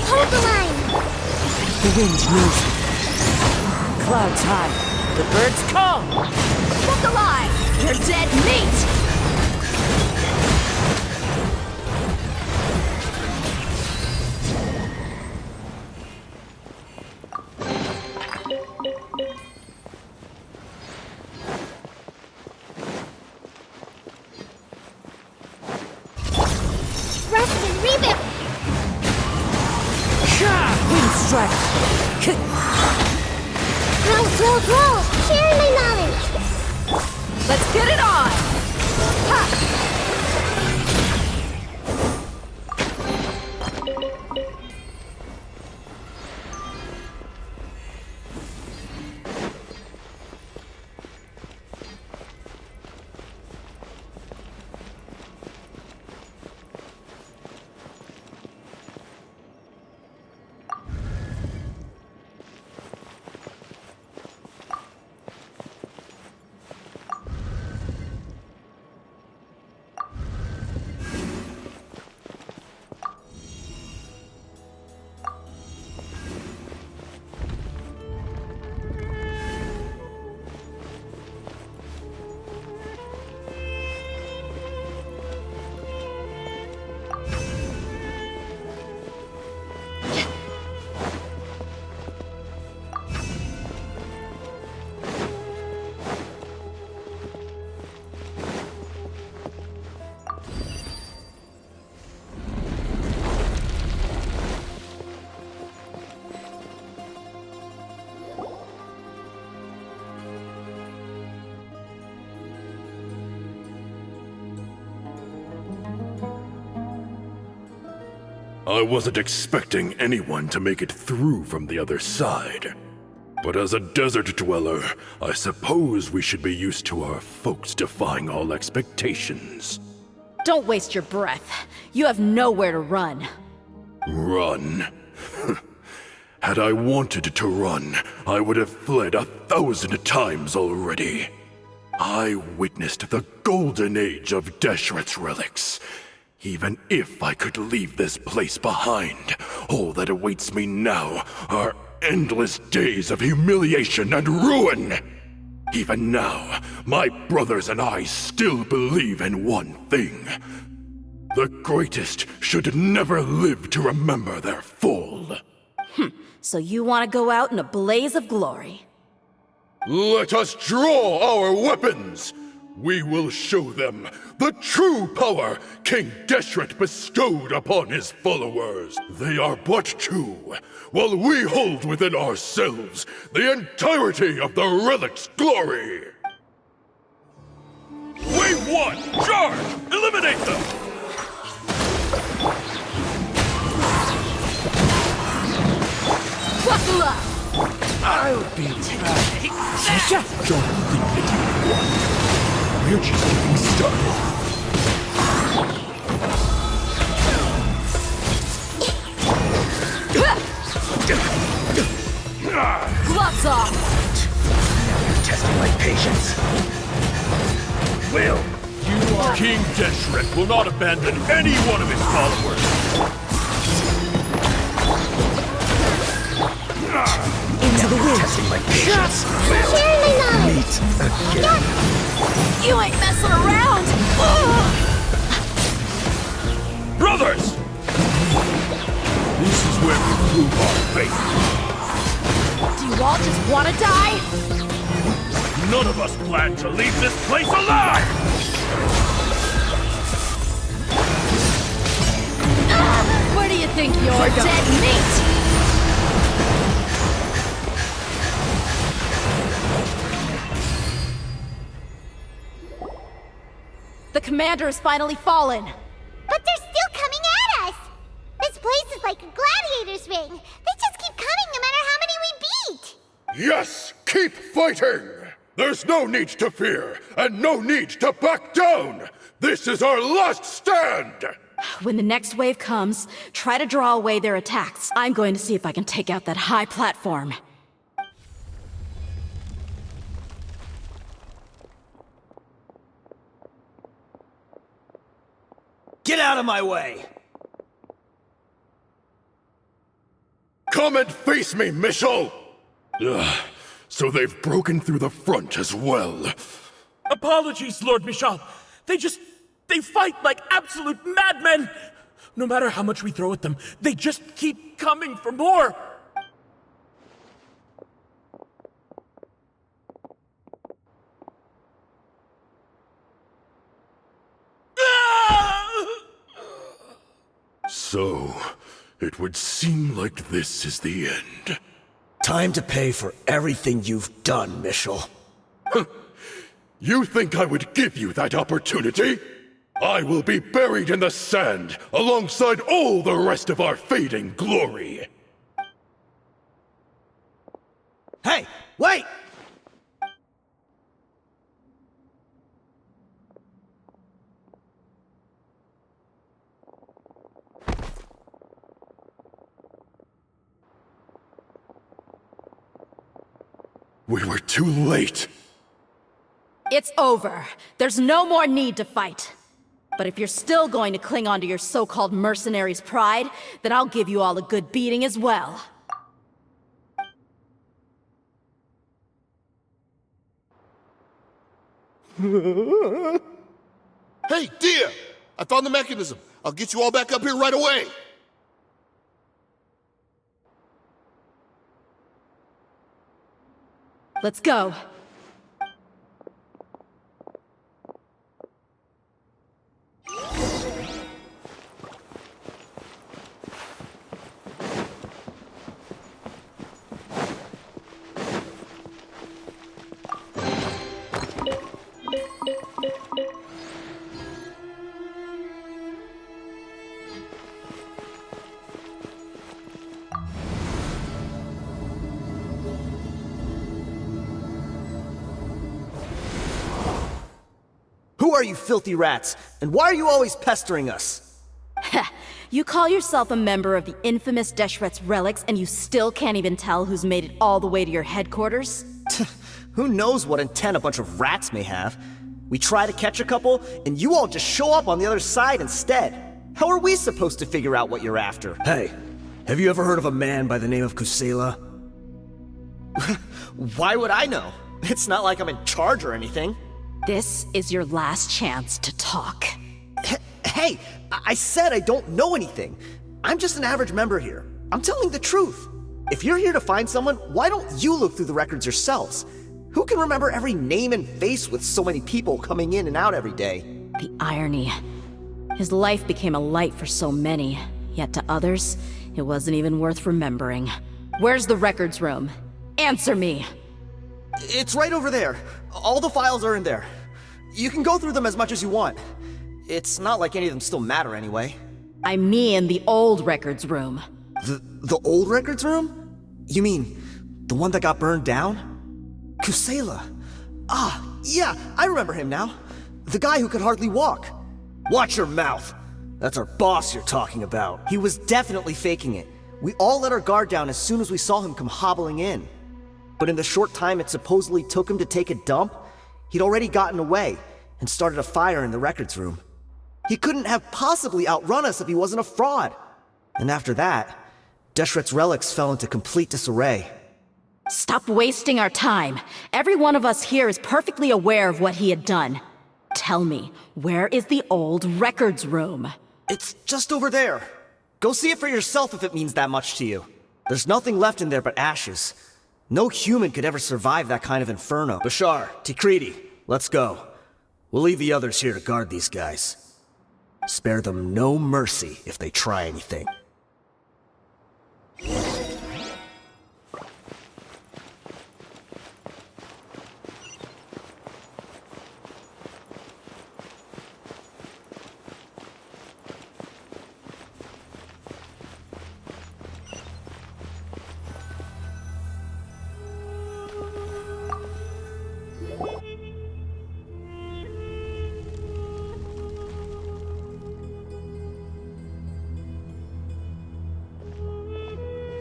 Hold the line! The wind knows me. Clouds high. The birds come. Get the line! You're dead meat! Rest and rebuild! Wind strike. Grow! Sharing my knowledge! Let's get it on! Ha! I wasn't expecting anyone to make it through from the other side. But as a desert dweller, I suppose we should be used to our folks defying all expectations. Don't waste your breath. You have nowhere to run. Run? Had I wanted to run, I would have fled 1,000 times already. I witnessed the golden age of Deshret's relics. Even if I could leave this place behind, all that awaits me now are endless days of humiliation and ruin. Even now, my brothers and I still believe in one thing. The greatest should never live to remember their fall. So you want to go out in a blaze of glory? Let us draw our weapons! We will show them the true power King Deshret bestowed upon his followers. They are but two, while we hold within ourselves the entirety of the relic's glory. Wave 1, charge! Eliminate them! Buckle up! I'll be back. Don't think that you won. We're just getting started. Gloves off! Now you're testing my patience. Will! King Deshret will not abandon any one of his followers. Into the wind. Testing my patience. Sharing my knowledge! Meet again. You ain't messing around! Brothers! This is where we prove our faith. Do you all just want to die? None of us plan to leave this place alive! Where do you think you're dead meat? The commander has finally fallen. But they're still coming at us! This place is like a gladiator's ring. They just keep coming no matter how many we beat! Yes, keep fighting! There's no need to fear, and no need to back down! This is our last stand! When the next wave comes, try to draw away their attacks. I'm going to see if I can take out that high platform. Get out of my way! Come and face me, Michel! So they've broken through the front as well. Apologies, Lord Michal. They fight like absolute madmen! No matter how much we throw at them, they just keep coming for more! So, it would seem like this is the end. Time to pay for everything you've done, Mitchell. You think I would give you that opportunity? I will be buried in the sand alongside all the rest of our fading glory. Hey, wait! We were too late. It's over. There's no more need to fight. But if you're still going to cling on to your so-called mercenary's pride, then I'll give you all a good beating as well. Hey, Dehya! I found the mechanism. I'll get you all back up here right away. Let's go. Who are you filthy rats? And why are you always pestering us? You call yourself a member of the infamous Deshret's relics, and you still can't even tell who's made it all the way to your headquarters? Who knows what intent a bunch of rats may have? We try to catch a couple, and you all just show up on the other side instead. How are we supposed to figure out what you're after? Hey, have you ever heard of a man by the name of Kusela? Why would I know? It's not like I'm in charge or anything. This is your last chance to talk. Hey, I said I don't know anything. I'm just an average member here. I'm telling the truth. If you're here to find someone, why don't you look through the records yourselves? Who can remember every name and face with so many people coming in and out every day? The irony. His life became a light for so many, yet to others, it wasn't even worth remembering. Where's the records room? Answer me! It's right over there. All the files are in there. You can go through them as much as you want. It's not like any of them still matter anyway. I mean the old records room. The old records room? You mean the one that got burned down? Kusela. Ah, yeah, I remember him now. The guy who could hardly walk. Watch your mouth. That's our boss you're talking about. He was definitely faking it. We all let our guard down as soon as we saw him come hobbling in. But in the short time it supposedly took him to take a dump, he'd already gotten away and started a fire in the records room. He couldn't have possibly outrun us if he wasn't a fraud. And after that, Deshret's relics fell into complete disarray. Stop wasting our time. Every one of us here is perfectly aware of what he had done. Tell me, where is the old records room? It's just over there. Go see it for yourself if it means that much to you. There's nothing left in there but ashes. No human could ever survive that kind of inferno. Bashar, Tikriti, let's go. We'll leave the others here to guard these guys. Spare them no mercy if they try anything.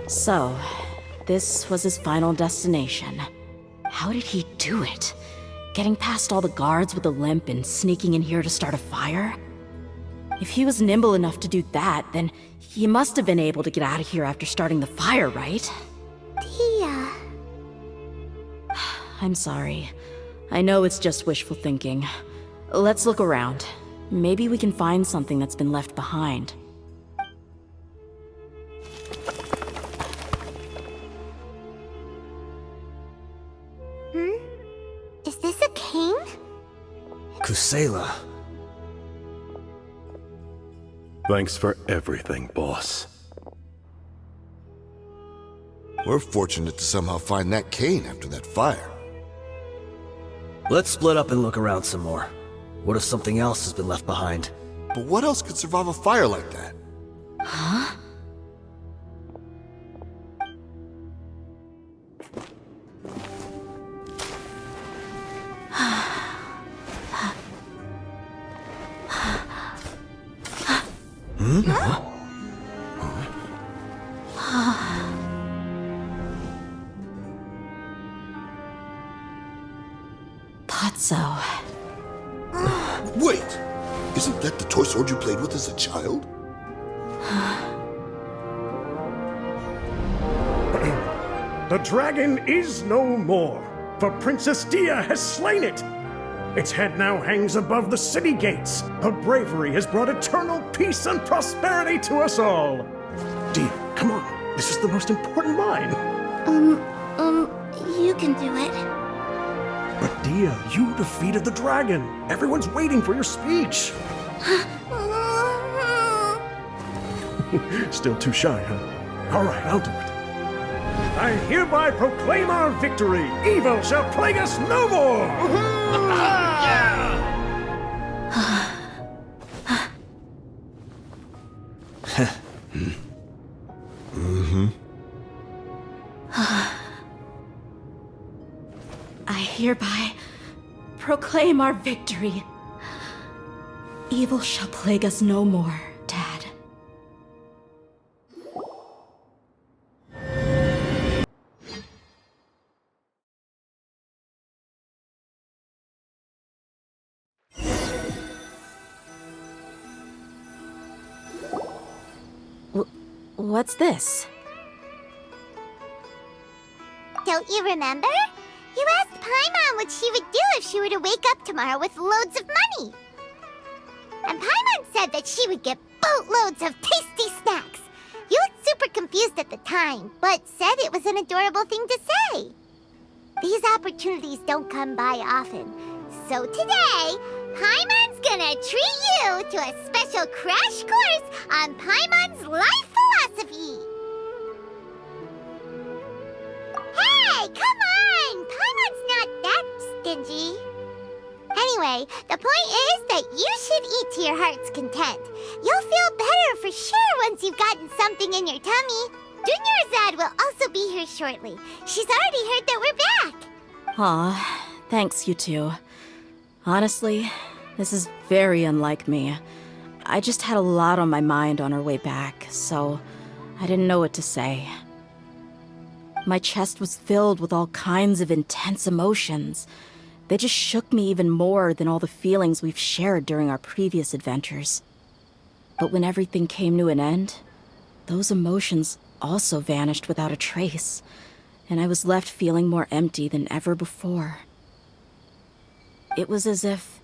So, this was his final destination. How did he do it? Getting past all the guards with a limp and sneaking in here to start a fire? If he was nimble enough to do that, then he must have been able to get out of here after starting the fire, right? Dehya. I'm sorry. I know it's just wishful thinking. Let's look around. Maybe we can find something that's been left behind. Is this a cane? Kusela. Thanks for everything, boss. We're fortunate to somehow find that cane after that fire. Let's split up and look around some more. What if something else has been left behind? But what else could survive a fire like that? Huh? Thought so. Wait! Isn't that the toy sword you played with as a child? The dragon is no more, for Princess Dehya has slain it. Its head now hangs above the city gates. Her bravery has brought eternal peace and prosperity to us all. Dehya, come on. This is the most important line. You can do it. But Dehya, you defeated the dragon. Everyone's waiting for your speech. Still too shy, huh? All right, I'll do it. I hereby proclaim our victory. Evil shall plague us no more. I hereby proclaim our victory. Evil shall plague us no more, Dad. What's this? Don't you remember? You asked Paimon what she would do if she were to wake up tomorrow with loads of money. And Paimon said that she would get boatloads of tasty snacks. You looked super confused at the time, but said it was an adorable thing to say. These opportunities don't come by often. So today, Paimon's gonna treat you to a special crash course on Paimon's life philosophy. Hey, come on! Paimon's not that stingy. Anyway, the point is that you should eat to your heart's content. You'll feel better for sure once you've gotten something in your tummy. Dunyarzad will also be here shortly. She's already heard that we're back. Aw, thanks, you two. Honestly, this is very unlike me. I just had a lot on my mind on our way back, so I didn't know what to say. My chest was filled with all kinds of intense emotions. They just shook me even more than all the feelings we've shared during our previous adventures. But when everything came to an end, those emotions also vanished without a trace, and I was left feeling more empty than ever before. It was as if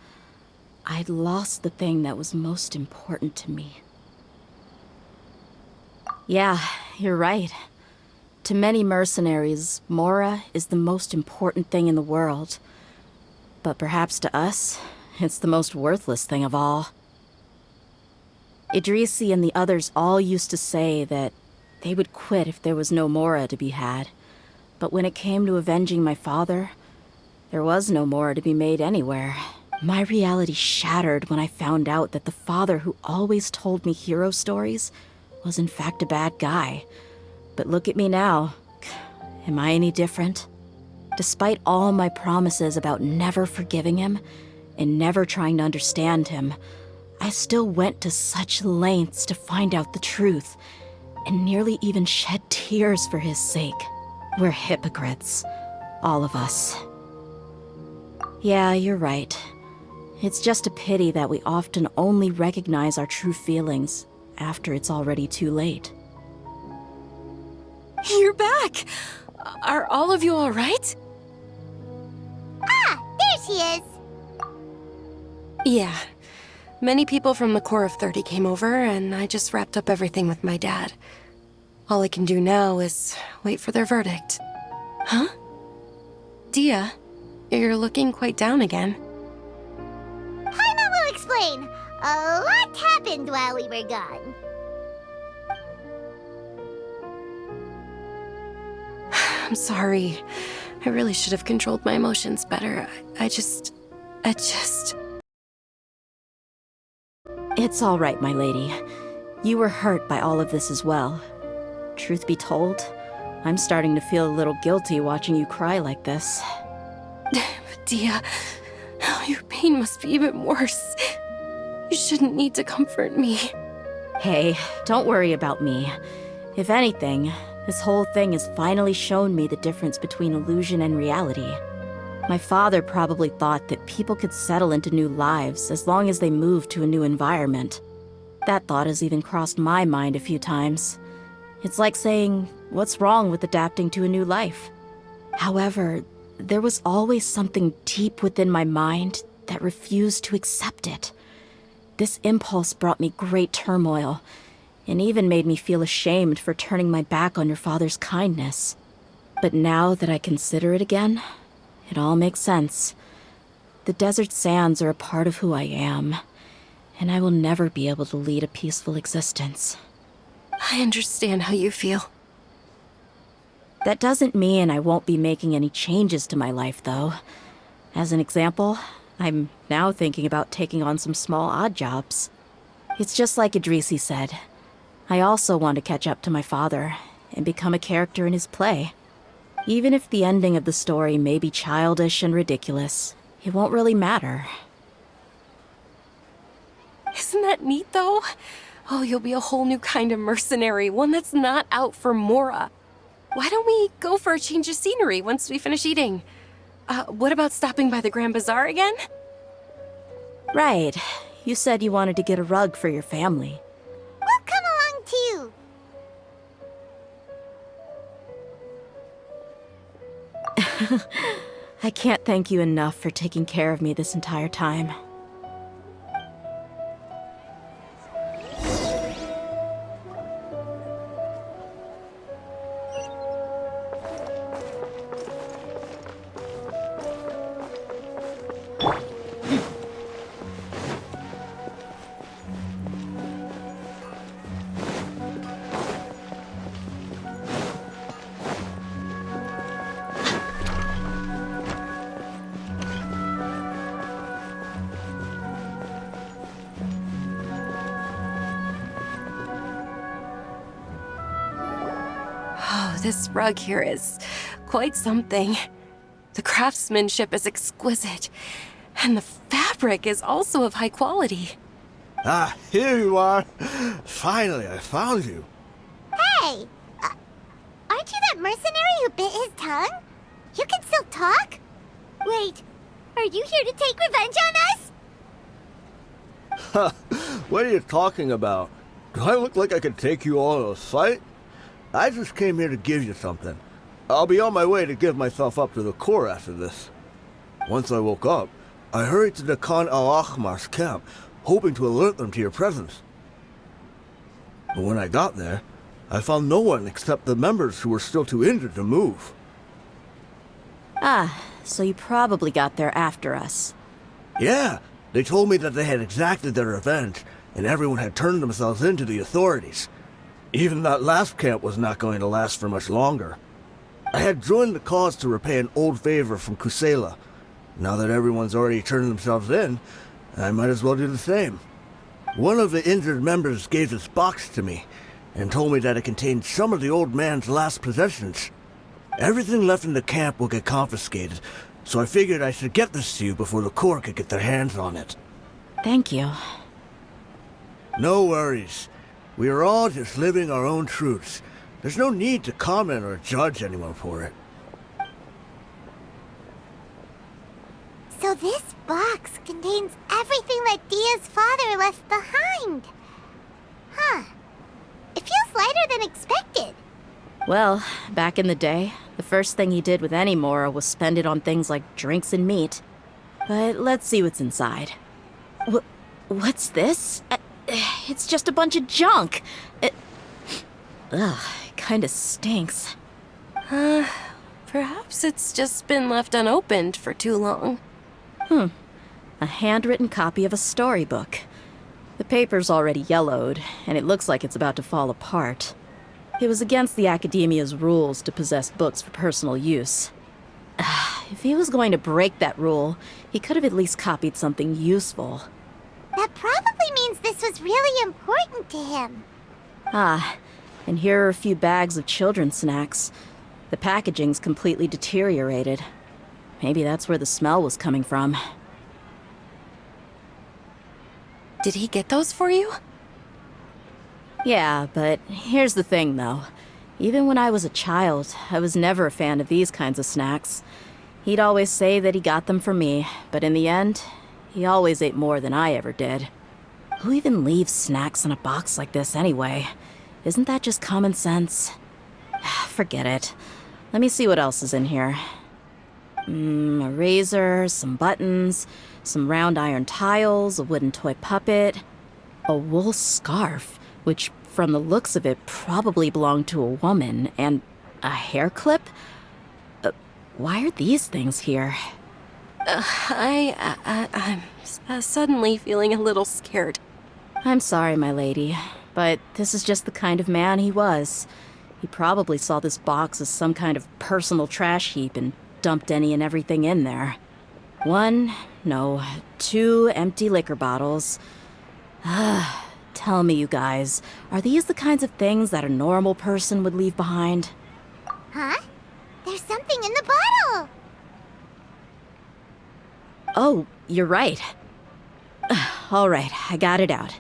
I'd lost the thing that was most important to me. Yeah, you're right. To many mercenaries, Mora is the most important thing in the world. But perhaps to us, it's the most worthless thing of all. Idrisi and the others all used to say that they would quit if there was no Mora to be had. But when it came to avenging my father, there was no Mora to be made anywhere. My reality shattered when I found out that the father who always told me hero stories was in fact a bad guy. But look at me now. Am I any different? Despite all my promises about never forgiving him and never trying to understand him, I still went to such lengths to find out the truth and nearly even shed tears for his sake. We're hypocrites, all of us. Yeah, you're right. It's just a pity that we often only recognize our true feelings after it's already too late. You're back! Are all of you all right? Ah, there she is. Yeah. Many people from the Corps of 30 came over, and I just wrapped up everything with my dad. All I can do now is wait for their verdict. Huh? Dehya, you're looking quite down again. Paimon will explain. A lot happened while we were gone. I'm sorry. I really should have controlled my emotions better. I just... It's all right, my lady. You were hurt by all of this as well. Truth be told, I'm starting to feel a little guilty watching you cry like this. Dehya, your pain must be even worse. You shouldn't need to comfort me. Hey, don't worry about me. If anything, this whole thing has finally shown me the difference between illusion and reality. My father probably thought that people could settle into new lives as long as they moved to a new environment. That thought has even crossed my mind a few times. It's like saying, what's wrong with adapting to a new life? However, there was always something deep within my mind that refused to accept it. This impulse brought me great turmoil, and even made me feel ashamed for turning my back on your father's kindness. But now that I consider it again, it all makes sense. The desert sands are a part of who I am, and I will never be able to lead a peaceful existence. I understand how you feel. That doesn't mean I won't be making any changes to my life, though. As an example, I'm now thinking about taking on some small odd jobs. It's just like Idrisi said. I also want to catch up to my father and become a character in his play. Even if the ending of the story may be childish and ridiculous, it won't really matter. Isn't that neat, though? Oh, you'll be a whole new kind of mercenary, one that's not out for Mora. Why don't we go for a change of scenery once we finish eating? What about stopping by the Grand Bazaar again? Right. You said you wanted to get a rug for your family. We'll come along too. I can't thank you enough for taking care of me this entire time. Oh, this rug here is quite something. The craftsmanship is exquisite, and the fabric is also of high quality. Ah, here you are. Finally, I found you. Hey! Aren't you that mercenary who bit his tongue? You can still talk? Wait, are you here to take revenge on us? What are you talking about? Do I look like I could take you all in a fight? I just came here to give you something. I'll be on my way to give myself up to the Corps after this. Once I woke up, I hurried to the Khan al-Ahmar's camp, hoping to alert them to your presence. But when I got there, I found no one except the members who were still too injured to move. Ah, so you probably got there after us. Yeah, they told me that they had exacted their revenge, and everyone had turned themselves in to the authorities. Even that last camp was not going to last for much longer. I had joined the cause to repay an old favor from Kusela. Now that everyone's already turned themselves in, I might as well do the same. One of the injured members gave this box to me, and told me that it contained some of the old man's last possessions. Everything left in the camp will get confiscated, so I figured I should get this to you before the Corps could get their hands on it. Thank you. No worries. We are all just living our own truths. There's no need to comment or judge anyone for it. So this box contains everything that Dehya's father left behind. Huh. It feels lighter than expected. Well, back in the day, the first thing he did with any Mora was spend it on things like drinks and meat. But let's see what's inside. What's this? It's just a bunch of junk. It kinda stinks. Perhaps it's just been left unopened for too long. A handwritten copy of a storybook. The paper's already yellowed, and it looks like it's about to fall apart. It was against the Academia's rules to possess books for personal use. If he was going to break that rule, he could have at least copied something useful. That probably means this was really important to him. Ah, and here are a few bags of children's snacks. The packaging's completely deteriorated. Maybe that's where the smell was coming from. Did he get those for you? Yeah, but here's the thing, though. Even when I was a child, I was never a fan of these kinds of snacks. He'd always say that he got them for me, but in the end, he always ate more than I ever did. Who even leaves snacks in a box like this anyway? Isn't that just common sense? Forget it. Let me see what else is in here. A razor, some buttons, some round iron tiles, a wooden toy puppet, a wool scarf, which from the looks of it probably belonged to a woman, and a hair clip? Why are these things here? I'm suddenly feeling a little scared. I'm sorry, my lady, but this is just the kind of man he was. He probably saw this box as some kind of personal trash heap and dumped any and everything in there. 2 empty liquor bottles. Tell me, you guys, are these the kinds of things that a normal person would leave behind? Huh? There's something in the bottle! Oh, you're right. All right, I got it out.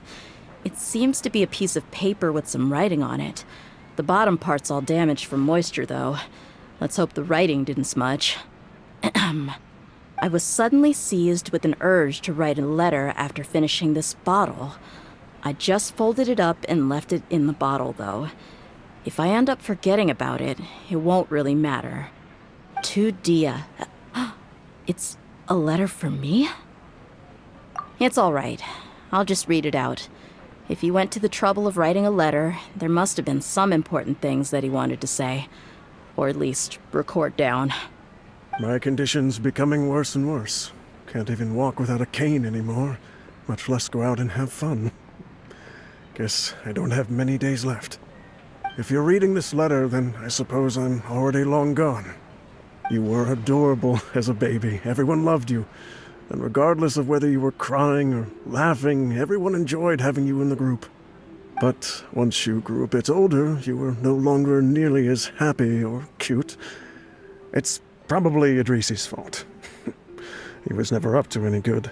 It seems to be a piece of paper with some writing on it. The bottom part's all damaged from moisture, though. Let's hope the writing didn't smudge. I was suddenly seized with an urge to write a letter after finishing this bottle. I just folded it up and left it in the bottle, though. If I end up forgetting about it, it won't really matter. To Dehya. It's a letter for me? It's all right. I'll just read it out. If he went to the trouble of writing a letter, there must have been some important things that he wanted to say. Or at least record down. My condition's becoming worse and worse. Can't even walk without a cane anymore, much less go out and have fun. Guess I don't have many days left. If you're reading this letter, then I suppose I'm already long gone. You were adorable as a baby. Everyone loved you. And regardless of whether you were crying or laughing, everyone enjoyed having you in the group. But once you grew a bit older, you were no longer nearly as happy or cute. It's probably Idrisi's fault. He was never up to any good.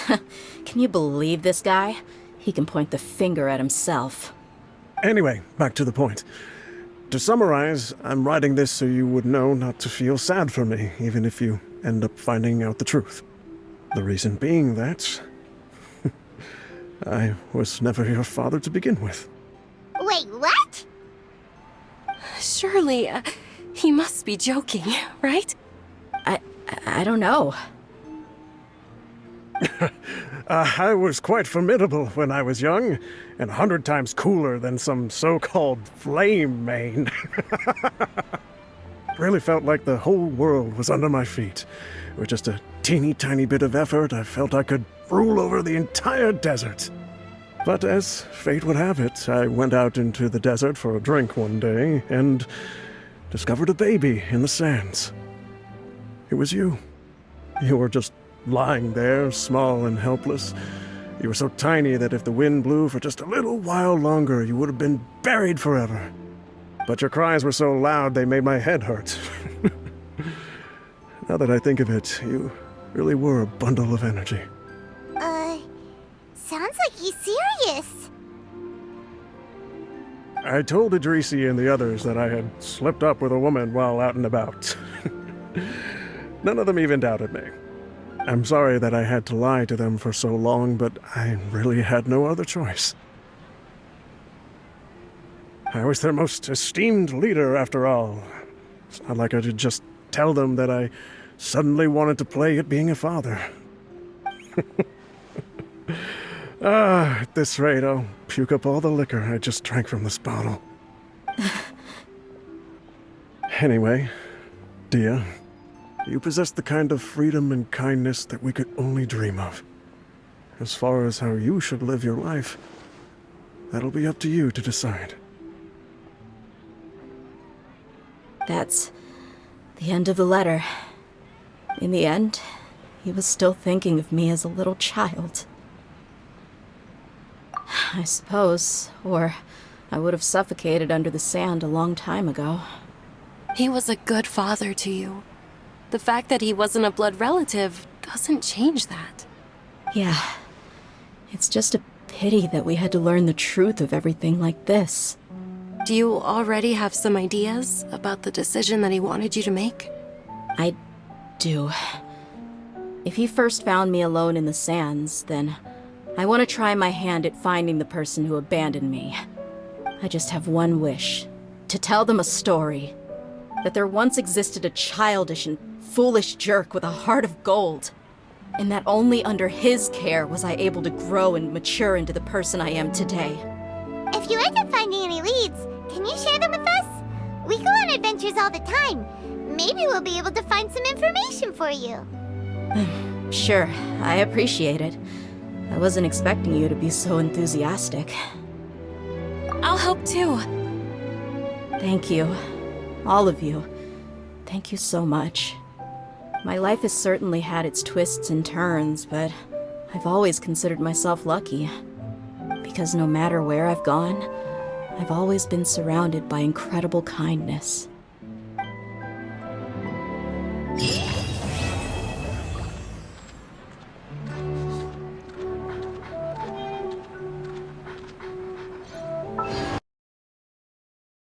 Can you believe this guy? He can point the finger at himself. Anyway, back to the point. To summarize, I'm writing this so you would know not to feel sad for me, even if you end up finding out the truth. The reason being that I was never your father to begin with. Wait, what? Surely, he must be joking, right? I don't know. I was quite formidable when I was young, and 100 times cooler than some so-called flame main. Really felt like the whole world was under my feet. With just a teeny tiny bit of effort, I felt I could rule over the entire desert. But as fate would have it, I went out into the desert for a drink one day and discovered a baby in the sands. It was you. You were just lying there, small and helpless. You were so tiny that if the wind blew for just a little while longer, you would have been buried forever. But your cries were so loud they made my head hurt. Now that I think of it, you really were a bundle of energy. Sounds like he's serious. I told Idrisi and the others that I had slipped up with a woman while out and about. None of them even doubted me. I'm sorry that I had to lie to them for so long, but I really had no other choice. I was their most esteemed leader, after all. It's not like I could just tell them that I suddenly wanted to play at being a father. At this rate, I'll puke up all the liquor I just drank from this bottle. Anyway, Dehya, you possess the kind of freedom and kindness that we could only dream of. As far as how you should live your life, that'll be up to you to decide. That's the end of the letter. In the end, he was still thinking of me as a little child. I suppose, or I would have suffocated under the sand a long time ago. He was a good father to you. The fact that he wasn't a blood relative doesn't change that. Yeah. It's just a pity that we had to learn the truth of everything like this. Do you already have some ideas about the decision that he wanted you to make? I do. If he first found me alone in the sands, then I want to try my hand at finding the person who abandoned me. I just have one wish. To tell them a story. That there once existed a childish and foolish jerk with a heart of gold. And that only under his care was I able to grow and mature into the person I am today. If you end up finding any leads, can you share them with us? We go on adventures all the time. Maybe we'll be able to find some information for you. Sure, I appreciate it. I wasn't expecting you to be so enthusiastic. I'll help too. Thank you. All of you. Thank you so much. My life has certainly had its twists and turns, but I've always considered myself lucky. Because no matter where I've gone, I've always been surrounded by incredible kindness.